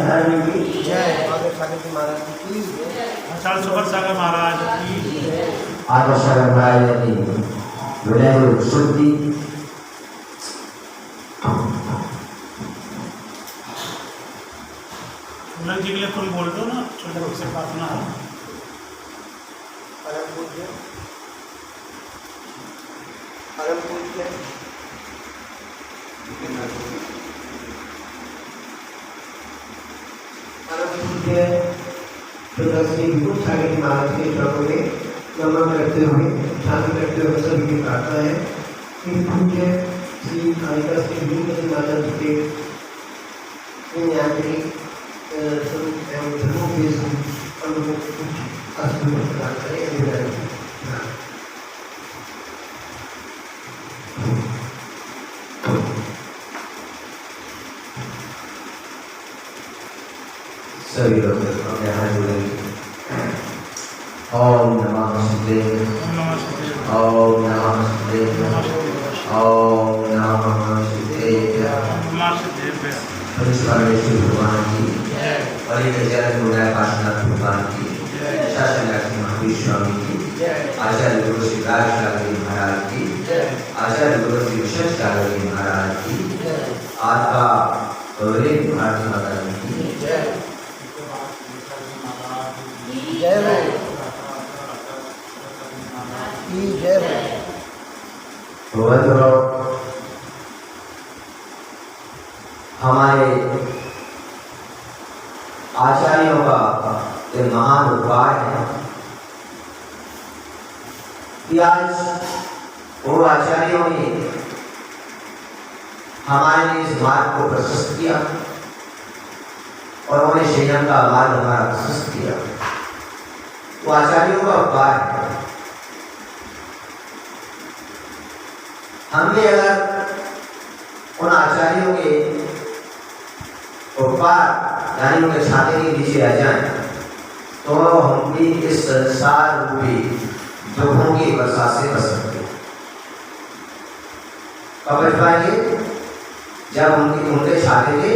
धर्म की जय, आदर्श सागर जी महाराज की जय, आचार्य सुबोध सागर महाराज की आदर्श सागर महाराज की विनय शुद्धि जी के लिए तुम बोल दो ना, छोटे से प्रार्थना है। परम पूज्य परम पूज्य परम पूज्य श्री विभूत सागर जी महाराज के चरणों में नमन करते हुए शांति करते हुए सभी की प्रार्थना है कि पूज्य श्री कालिका श्री विभूत माता जी के ज्ञानी स्वरूप एवं धर्मों के अनुभव प्रदान करें। सभी लोग अपने हाथ जोड़ेंगे। ओम नमः शिवाय, ओम नमः शिवाय, ओम नमः शिवाय। परमेश्वर भगवान की और ये जगत गुरुनाय पार्श्वनाथ भगवान की, शासन लक्ष्मी महावीर स्वामी की, आचार्य गुरु श्री राज जी महाराज की, आचार्य गुरु श्री विशेष जी महाराज की, आत्मा गौरी भारत माता की जय हो की जय हो। हमारे महान उपाय है कि आज वो आचार्यों ने हमारे लिए इस मार्ग को प्रशस्त किया और उन्होंने संयम का मार्ग हमारा प्रशस्त किया। वो आचार्यों का उपाय है। हम भी अगर उन आचार्यों के उपकार यानी उनके छाते के नीचे आ जाएं तो हम भी इस संसार रूपी दुखों की वर्षा से बच सकते हैं। कब बच पाएंगे? जब उनके छाते के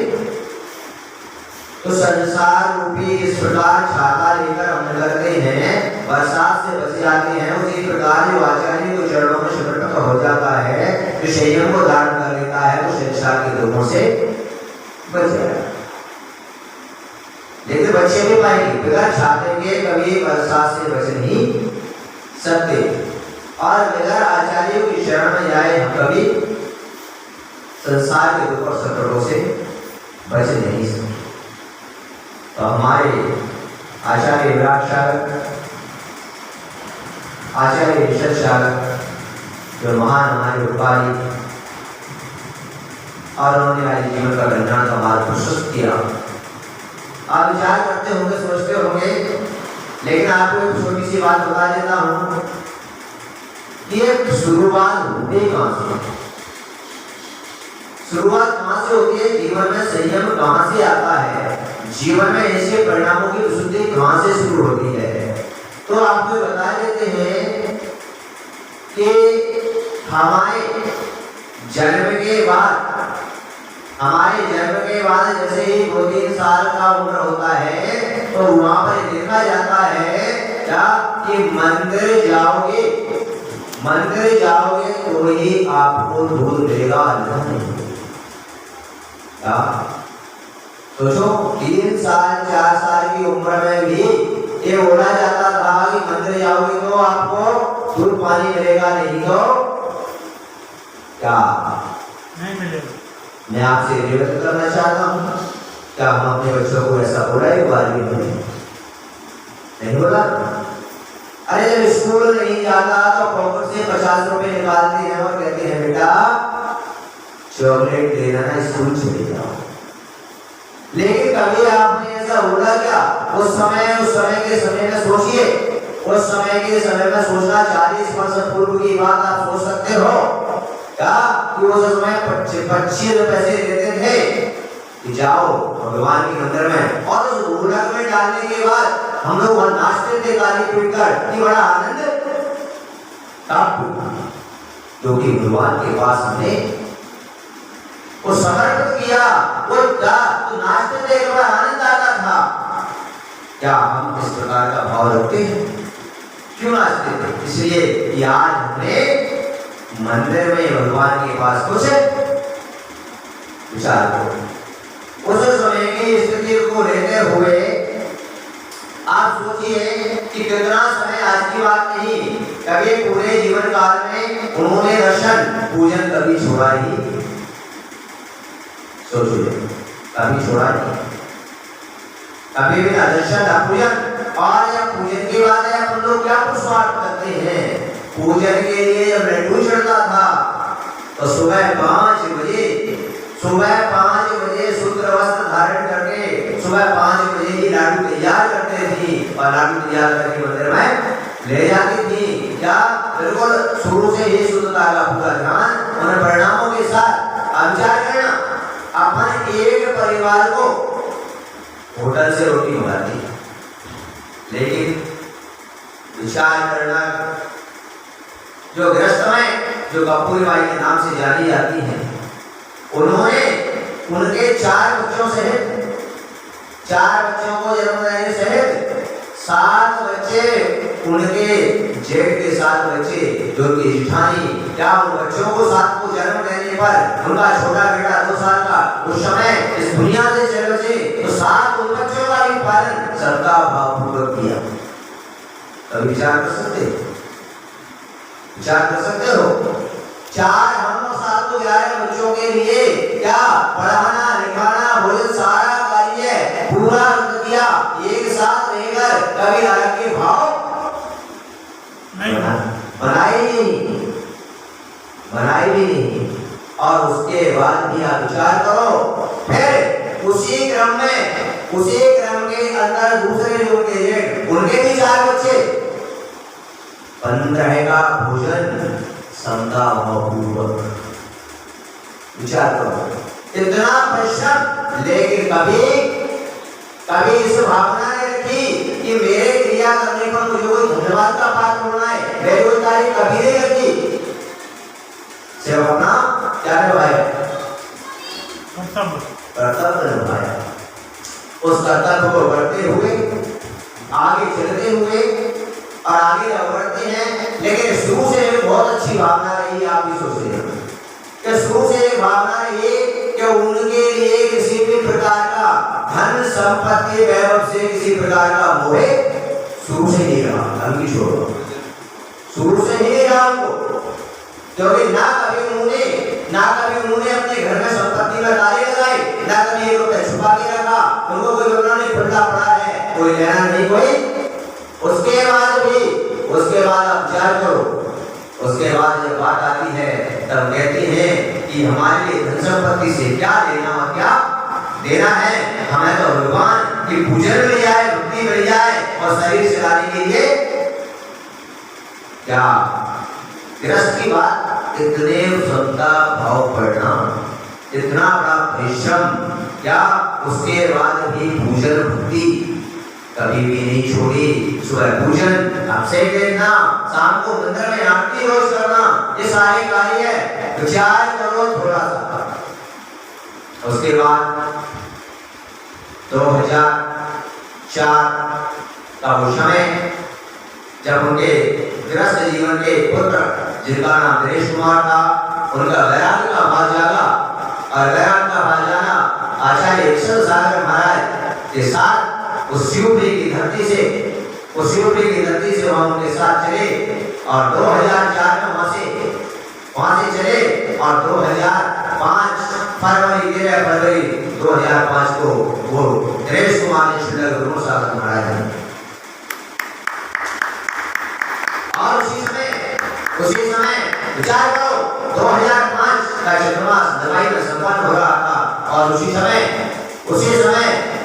तो संसार रूपी इस प्रकार छाता लेकर हम निकलते हैं, बरसात से बच जाते हैं। उसी प्रकार जो आचार्य को चरणों में समर्पित हो जाता है, जो संयम को धारण कर लेता है, वो संसार के दुखों से बच जाएगा। लेकिन बच्चे भी पाएंगे बगैर छाते के कभी बरसात से बच नहीं सकते और बगैर आचार्यों की शरण में जाए हम कभी संसार के दुख और संकटों से बच नहीं सकते। तो हमारे आचार्य विराट सागर, आचार्य ऋषभ सागर जो महान हमारे उपाय और उन्होंने आज जीवन का कल्याण का मार्ग प्रशस्त किया। आप विचार करते होंगे, सोचते होंगे, लेकिन आपको एक छोटी सी बात बता देता हूं कि एक शुरुआत होती कहां से? शुरुआत कहां से होती है? जीवन में संयम कहां से आता है? जीवन में ऐसे परिणामों की विशुद्धि कहां से शुरू होती है? तो आपको बता देते हैं कि हमारे जन्म के बाद जैसे ही 2-3 साल का उम्र होता है तो वहां पर देखा जाता है क्या कि मंदिर जाओगे तो ही आपको दूध देगा नहीं। सोचो 3 साल 4 साल की उम्र में भी ये बोला जाता था कि मंदिर जाओगे तो आपको दूध पानी मिलेगा, नहीं तो क्या नहीं मिलेगा। मैं आपसे निवेदन करना चाहता हूँ, क्या हम अपने बच्चों को ऐसा बोला एक बार भी नहीं बोला? अरे जब स्कूल नहीं जाता तो पॉकेट से 50 रुपए निकालते हैं और कहते हैं बेटा चॉकलेट देना है, स्कूल चले जाओ। लेकिन कभी आपने ऐसा बोला क्या? उस समय के समय में सोचिए, उस समय के समय में सोचना 40 वर्ष पूर्व की बात आप सोच सकते हो क्या कि उस समय 25 पैसे देते थे कि जाओ भगवान के मंदिर में, और उस ढोलक में डालने के बाद हम लोग वहां नाचते थे गाली पीटकर कि बड़ा आनंद तब, क्योंकि भगवान के पास हमने वो समर्पित किया, वो तो नाचते थे, बड़ा आनंद आता था। क्या हम इस प्रकार का भाव रखते हैं? क्यों नाचते थे? इसलिए कि आज हमने मंदिर में भगवान के पास कुछ विचार करो। उस समय की स्थिति को लेते हुए आप सोचिए कि कितना समय, आज की बात नहीं, कभी पूरे जीवन काल में उन्होंने दर्शन पूजन कभी छोड़ा ही? सोचिए, कभी छोड़ा नहीं, कभी भी ना दर्शन ना पूजन। और जब पूजन की बात है, अपन लोग क्या पुरुषार्थ करते हैं? पूजन के लिए जब लड्डू चढ़ता था तो सुबह 5 बजे शुद्ध वस्त्र धारण करके सुबह 5 बजे ही लाडू तैयार करते थी और लाडू तैयार करके मंदिर में ले जाती थी। क्या बिल्कुल शुरू से ही शुद्धता का पूरा ध्यान उन परिणामों के साथ। अब विचार करना, अपन एक परिवार को होटल से रोटी मंगाती, लेकिन विचार करना जो गृहस्थ में जो कपूरी बाई के नाम से जानी जाती हैं, उन्होंने उनके 4 बच्चों सहित 4 बच्चों को जन्म देने सहित 7 बच्चे, उनके जेठ के 7 बच्चे जो उनकी जेठानी, क्या उन बच्चों को 7 को जन्म देने पर उनका छोटा बेटा 2 साल का उस समय इस दुनिया से चले बचे, तो 7 उन बच्चों का भी पालन सबका भावपूर्वक किया। कभी विचार कर सकते हो? 4 हम और 7 तो 11 बच्चों के लिए क्या पढ़ाना लिखाना भोजन सारा कार्य पूरा किया, एक साथ रहकर कभी अलग के भाव नहीं बनाए भी नहीं। और उसके बाद भी आप विचार करो, फिर उसी क्रम के अंदर दूसरे जो के उनके भी 4 बच्चे, 15 का भोजन समता भावपूर्वक। विचार करो, इतना परिश्रम, लेकिन कभी इस भावना ने रखी कि मेरे क्रिया करने पर मुझे कोई धन्यवाद का पात्र होना है, मेरी कोई तारीफ कभी नहीं करती। सिर्फ अपना क्या निभाया, कर्तव्य निभाया। उस कर्तव्य को बढ़ते हुए आगे चलते हुए और आगे बढ़ते हैं। लेकिन शुरू से बहुत अच्छी भावना रही, आप भी सोचते हैं कि शुरू से एक भावना रही कि उनके लिए किसी भी प्रकार का धन संपत्ति वैभव से किसी प्रकार का मोह शुरू से नहीं रहा। अभी छोड़ो, शुरू से नहीं रहा उनको, क्योंकि ना कभी उन्होंने अपने घर में संपत्ति में ताले लगाए, ना कभी एक रुपया छुपा के रखा। उनको कोई बंगला नहीं खुलता पड़ा है, कोई लेना नहीं कोई। उसके बाद आप विचार करो, उसके बाद जब बात आती है तब कहते हैं कि हमारे लिए धन संपत्ति से क्या लेना और क्या देना है, हमें तो भगवान की पूजन मिल जाए, भक्ति मिल जाए और शरीर चलाने के लिए क्या गृहस्थ की बात। इतने समता भाव पढ़ना, इतना बड़ा परिश्रम, क्या उसके बाद भी पूजन भक्ति कभी भी नहीं छोड़ी। सुबह पूजन, आपसे देखना, शाम को मंदिर में आरती रोज करना, ये सारे कार्य है। विचार करो थोड़ा सा। उसके बाद 2004 का वो समय जब उनके गृहस्थ जीवन के पुत्र, जिनका नाम दिनेश कुमार था, उनका वैराग्य का भाग जागा और वैराग्य का भाग जाना आचार्य विष्णु सागर महाराज के साथ उस शिवपुरी की धरती से वहां उनके साथ चले और 2004 में वहां से चले और 2005 फरवरी 2005 को वो दिनेश कुमार ने श्रीनगर गुरु सागर महाराज। और उसी समय विचार करो, 2005 का चंद्रमास दवाई में संपन्न हो रहा था और उसी समय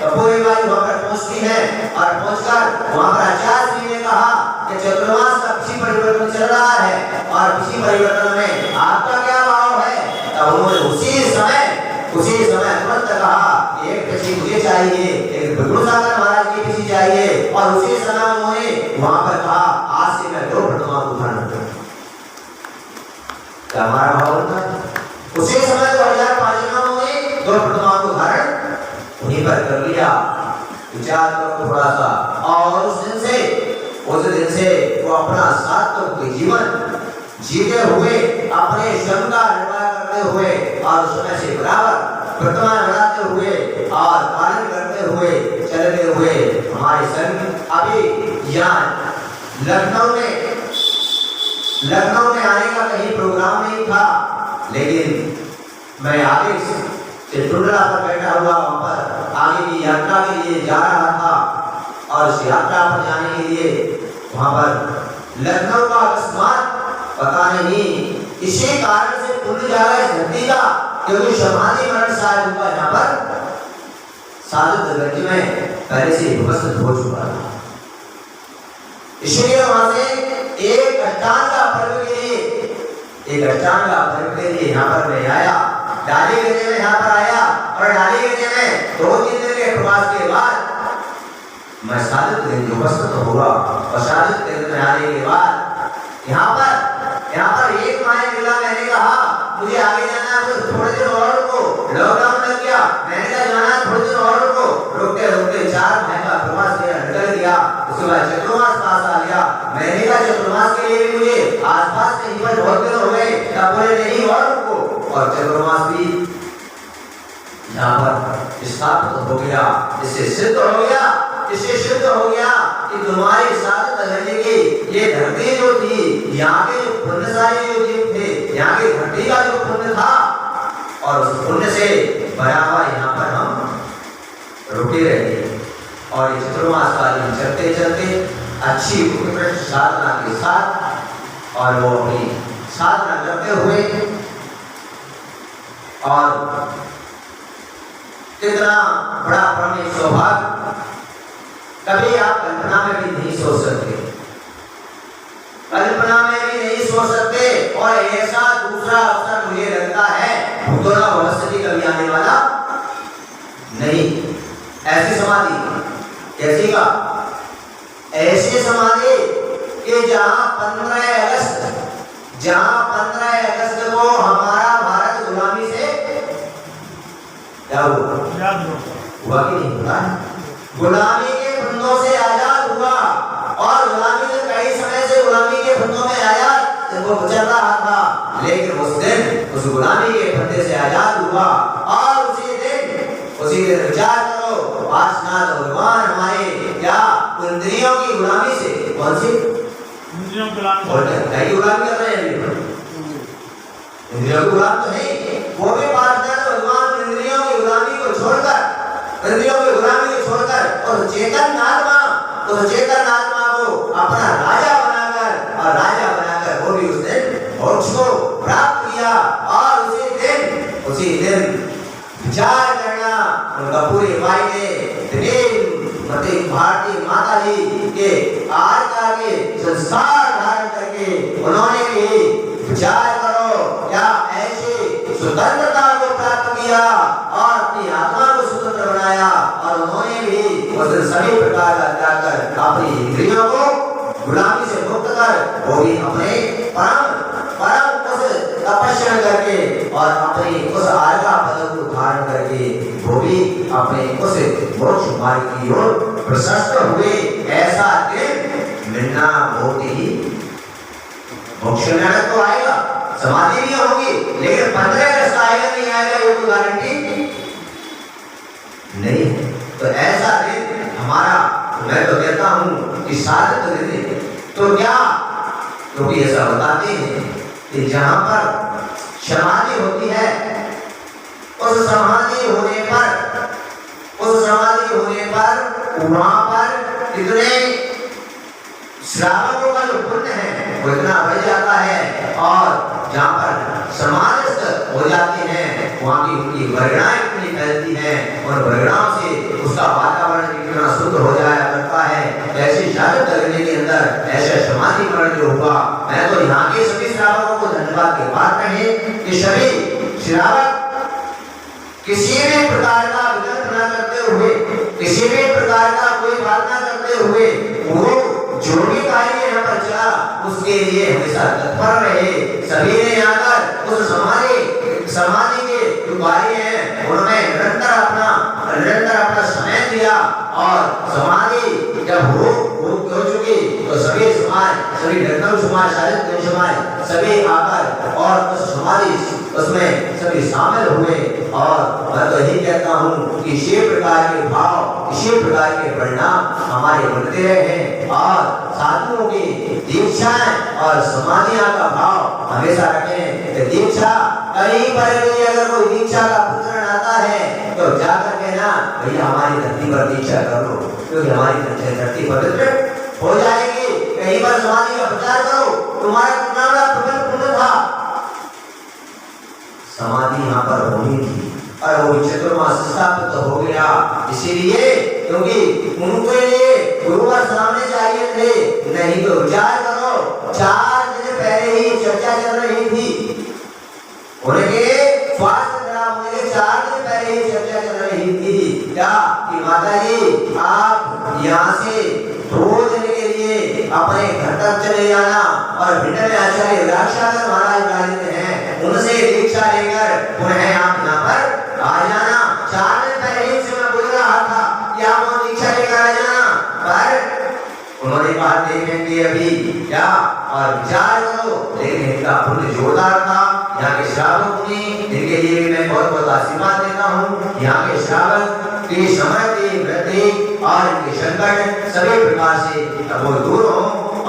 कपूरी वाली वहां पर पहुंचती है और पहुंचकर वहां पर आचार्य जी ने कहा कि चंद्रमास का किसी परिवर्तन चल रहा है और किसी परिवर्तन में आपका क्या भाव है। तब उन्होंने उसी समय तुरंत कहा एक पिछी मुझे चाहिए, एक गुरु सागर महाराज की पिछी चाहिए। और उसी समय उन्होंने वहां पर कहा आज से मैं 2 प्रतिमा को धारण करूंगा। क्या हमारा भाव था? उसी समय 2005 में उन्होंने 2 प्रतिमा को धारण उन्हीं पर कर लिया। विचार करो थोड़ा सा। और उस दिन से वो अपना सात्विक जीवन जीते हुए, अपने श्रम का निर्वाह करते हुए और समय से बराबर प्रतिमा बनाते हुए और पालन करते हुए चलते हुए हमारे संघ अभी यहाँ लखनऊ में आने का कहीं प्रोग्राम नहीं था, लेकिन मैं आगे से टुंडला पर बैठा हुआ वहां पर आगे की यात्रा के लिए जा रहा था और इस यात्रा पर जाने के लिए वहां पर लखनऊ का अकस्मात पता नहीं इसी कारण से पुण्य जागा इस धरती का, क्योंकि समाधि मरण शायद उनका यहाँ पर साधु धरती में पहले से उपस्थित हो चुका था। इसलिए वहां से एक अष्टांगा पर्व के लिए यहाँ पर मैं आया। डाली गंजे में यहाँ पर आया और डाली गंजे में 2-3 दिन के प्रवास के बाद मैं साधु गंज उपस्थित हुआ और साधु गंज में आने के बाद यहाँ पर एक माह मिला। मैंने कहा मुझे आगे जाना है, तो थोड़े दिन और रुको। लॉकडाउन लग गया, मैंने कहा जाना है थोड़े दिन और रुको। रुकते 4 महीने का प्रवास निकल गया। उसके बाद चतुर्मास पास आ गया। मैंने कहा चतुर्मास के लिए भी मुझे आसपास कहीं पर बहुत दिन हो गए, तब बोले नहीं और रुको। और चतुर्मास भी यहाँ पर स्थापित हो गया। इससे सिद्ध हो गया कि तुम्हारे साथ रहने की ये धरती जो थी, यहाँ के जो पुण्यशाली जो जीव थे, यहाँ की धरती का जो पुण्य था और पुण्य से भरा हुआ यहाँ पर हम रुके रहे और इस चतुर्मास कालीन चलते चलते अच्छी उत्कृष्ट साधना के साथ और वो अपनी साधना करते हुए और कितना बड़ा परम सौभाग्य कभी आप कल्पना में भी नहीं सोच सकते, कल्पना में भी नहीं सोच सकते। और ऐसा दूसरा अवसर मुझे लगता है भूतोला भविष्य की कभी आने वाला नहीं। ऐसी समाधि कैसी का ऐसी समाधि कि जहां 15 अगस्त को हमारा भारत गुलामी से क्या हुआ कि नहीं हुआ? गुलामी के फंदों से आजाद हुआ और गुलामी से कई समय से गुलामी के फंदों में आजाद वो चल रहा था, लेकिन उस दिन उस गुलामी के फंदे से आजाद हुआ। और उसी दिन विचार करो, पार्श्वनाथ भगवान हमारे क्या इंद्रियों की गुलामी से, कौन सी इंद्रियों की गुलामी कर रहे हैं? इंद्रियों की गुलाम तो नहीं, वो भी पार्श्वनाथ भगवान इंद्रियों की गुलामी को छोड़कर और चेतन आत्मा को अपना राजा बनाकर वो भी उस दिन मोक्ष को प्राप्त किया। और उसी दिन विचार करना उनका पूरे वायदे भारती माता जी के आज का के संस्कार धारण करके उन्होंने भी विचार करो क्या ऐसे स्वतंत्रता को प्राप्त किया और अपनी आत्मा को स्वतंत्र बनाया। और उन्होंने भी उस दिन सभी प्रकार का त्याग कर अपनी इंद्रियों को गुलामी से मुक्त कर वो भी अपने परम तपस्या करके और अपनी उस आर्गा पद को धारण करके वो भी अपने उस मोक्ष मार्ग की ओर प्रशस्त हुए। ऐसा दिन मिलना बहुत ही मोक्ष नरक तो आएगा, समाधि भी होगी, लेकिन 15 अगस्त आएगा नहीं आएगा ये कोई गारंटी नहीं। तो ऐसा दिन हमारा मैं तो कहता हूँ कि साधक दिन तो क्या, क्योंकि ऐसा बताते हैं कि जहाँ पर समाधि होती है उस समाधि होने पर वहाँ पर इतने श्रावकों का जो पुण्य है वो इतना बढ़ जाता है। और जहाँ पर समाधि हो जाते हैं वहाँ की उनकी वर्गणाएं इतनी फैलती हैं और वर्गणाओं से उसका वातावरण कितना शुद्ध हो जाया करता है। ऐसे शारीरिक करने के अंदर ऐसा समाधि मरण जो हुआ, मैं तो यहाँ के सभी श्रावकों को धन्यवाद के बात कहे कि सभी श्रावक किसी भी प्रकार का विकल्प न करते हुए, किसी भी प्रकार का कोई बात न करते हुए वो जो भी कार्य यहाँ पर चला उसके लिए हमेशा तत्पर रहे। सभी ने यहाँ पर उस समाधि के जो कार्य हैं उनमें निरंतर अपना समय दिया। और समाधि जब हो चुकी तो सभी समाज शारीरिक समाज सभी आकर और उस समाधि उसमें सभी शामिल हुए। और मैं तो यही कहता हूँ कि इसी प्रकार के भाव, इसी प्रकार के परिणाम हमारे बनते रहे और साधुओं की दीक्षाएं और समाधियां का भाव हमेशा रखें। दीक्षा कहीं पर भी अगर कोई दीक्षा का प्रकरण आता है तो जाकर के ना भैया हमारी धरती पर दीक्षा कर लो, क्योंकि हमारी धरती पवित्र हो जाएगी। कहीं पर समाधि का प्रचार करो, तुम्हारा कितना बड़ा पुण्य था। समाधि यहाँ पर होनी थी और वो चतुर्मास स्थापित हो गया, इसीलिए क्योंकि उनके लिए गुरुवार सामने चाहिए थे। नहीं तो विचार करो 4 दिन पहले ही चर्चा चल रही थी, उनके स्वास्थ्य खराब होने के 4 दिन पहले ही चर्चा चल रही थी क्या कि माता जी आप यहाँ से 2 दिन के लिए अपने घर तक चले जाना और भिंड में आचार्य राक्षाकर महाराज विराजित हैं, उनसे दीक्षा लेकर पुनः आप यहाँ पर आ जाना। 4 दिन पहले ही से मैं बोल रहा था कि आप वो दीक्षा लेकर आ जाना, पर उन्होंने कहा देखेंगे अभी क्या और विचार करो। लेकिन इनका पुण्य जोरदार था। यहाँ के श्रावक ने, इनके लिए भी मैं बहुत बहुत आशीर्वाद देता हूँ। यहाँ के श्रावक की समृद्धि वृद्धि और इनके संकट सभी प्रकार से वो दूर हो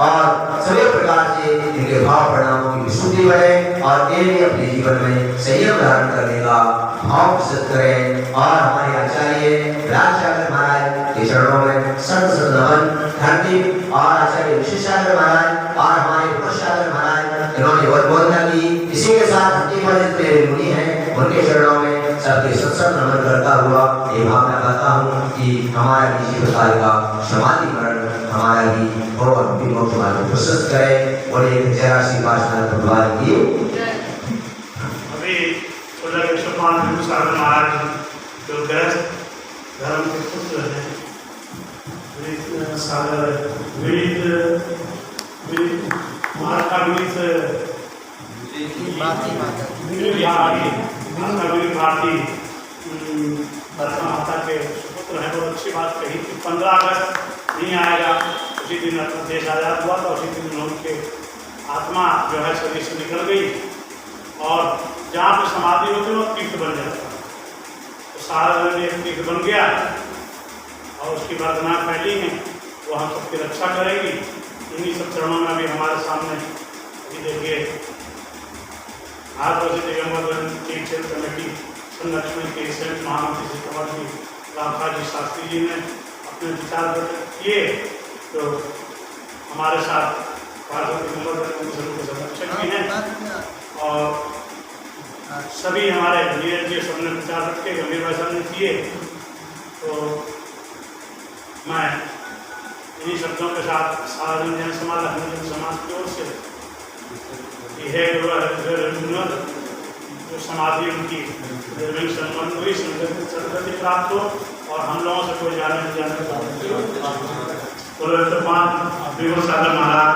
और सभी प्रकार से इनके भाव परिणामों की विशुद्धि बढ़े और ये भी अपने जीवन में संयम धारण करने का भाव सिद्ध करें और हमारे आचार्य राजसागर महाराज के चरणों में संत नमन धरती और आचार्य विशेषागर महाराज और हमारे पुरुषागर महाराज इन्होंने वरबोधना की। इसी के साथ धरती पर जितने मुनि हैं उनके चरणों में सबके सत्संग नमन करता हुआ ये भावना करता हूँ कि हमारा किसी प्रकार का समाधि मरण हमारा भी और मोक्ष मार्ग प्रशस्त करे और एक जरा सी वासना भगवान की। अभी महाराज जो गृहस्थ धर्म के पुत्र हैं, सागर माता के सुपुत्र हैं। बहुत अच्छी बात कही कि 15 अगस्त नहीं आएगा, उसी दिन अपना देश आज़ाद हुआ था, उसी दिन उनके आत्मा जो है शरीर से निकल गई और जहाँ पे समाधि होती है वो तीर्थ बन जाता है। तो सारा में एक तीर्थ बन गया और उसकी वंदना फैली है, वो हम सबकी रक्षा करेगी। इन्हीं सब चरणों में भी हमारे सामने अभी देखिए भारतवर्ष दिगंबर तीर्थ कमेटी संरक्षण के संयुक्त महामंत्री श्री कंवर जी रामखा शास्त्री जी ने अपने विचार व्यक्त किए। तो हमारे साथ भारत दिगंबर के संरक्षक भी हैं और सभी हमारे नीरज जी सबने विचार रखे, गंभीर भाषा ने किए। तो मैं इन्हीं शब्दों के साथ साधारण जन समाज हरिजन समाज की ओर से जो समाधि उनकी संबंध हुई सदगति प्राप्त हो और हम लोगों से कोई जाने नहीं जाने। तो महाराज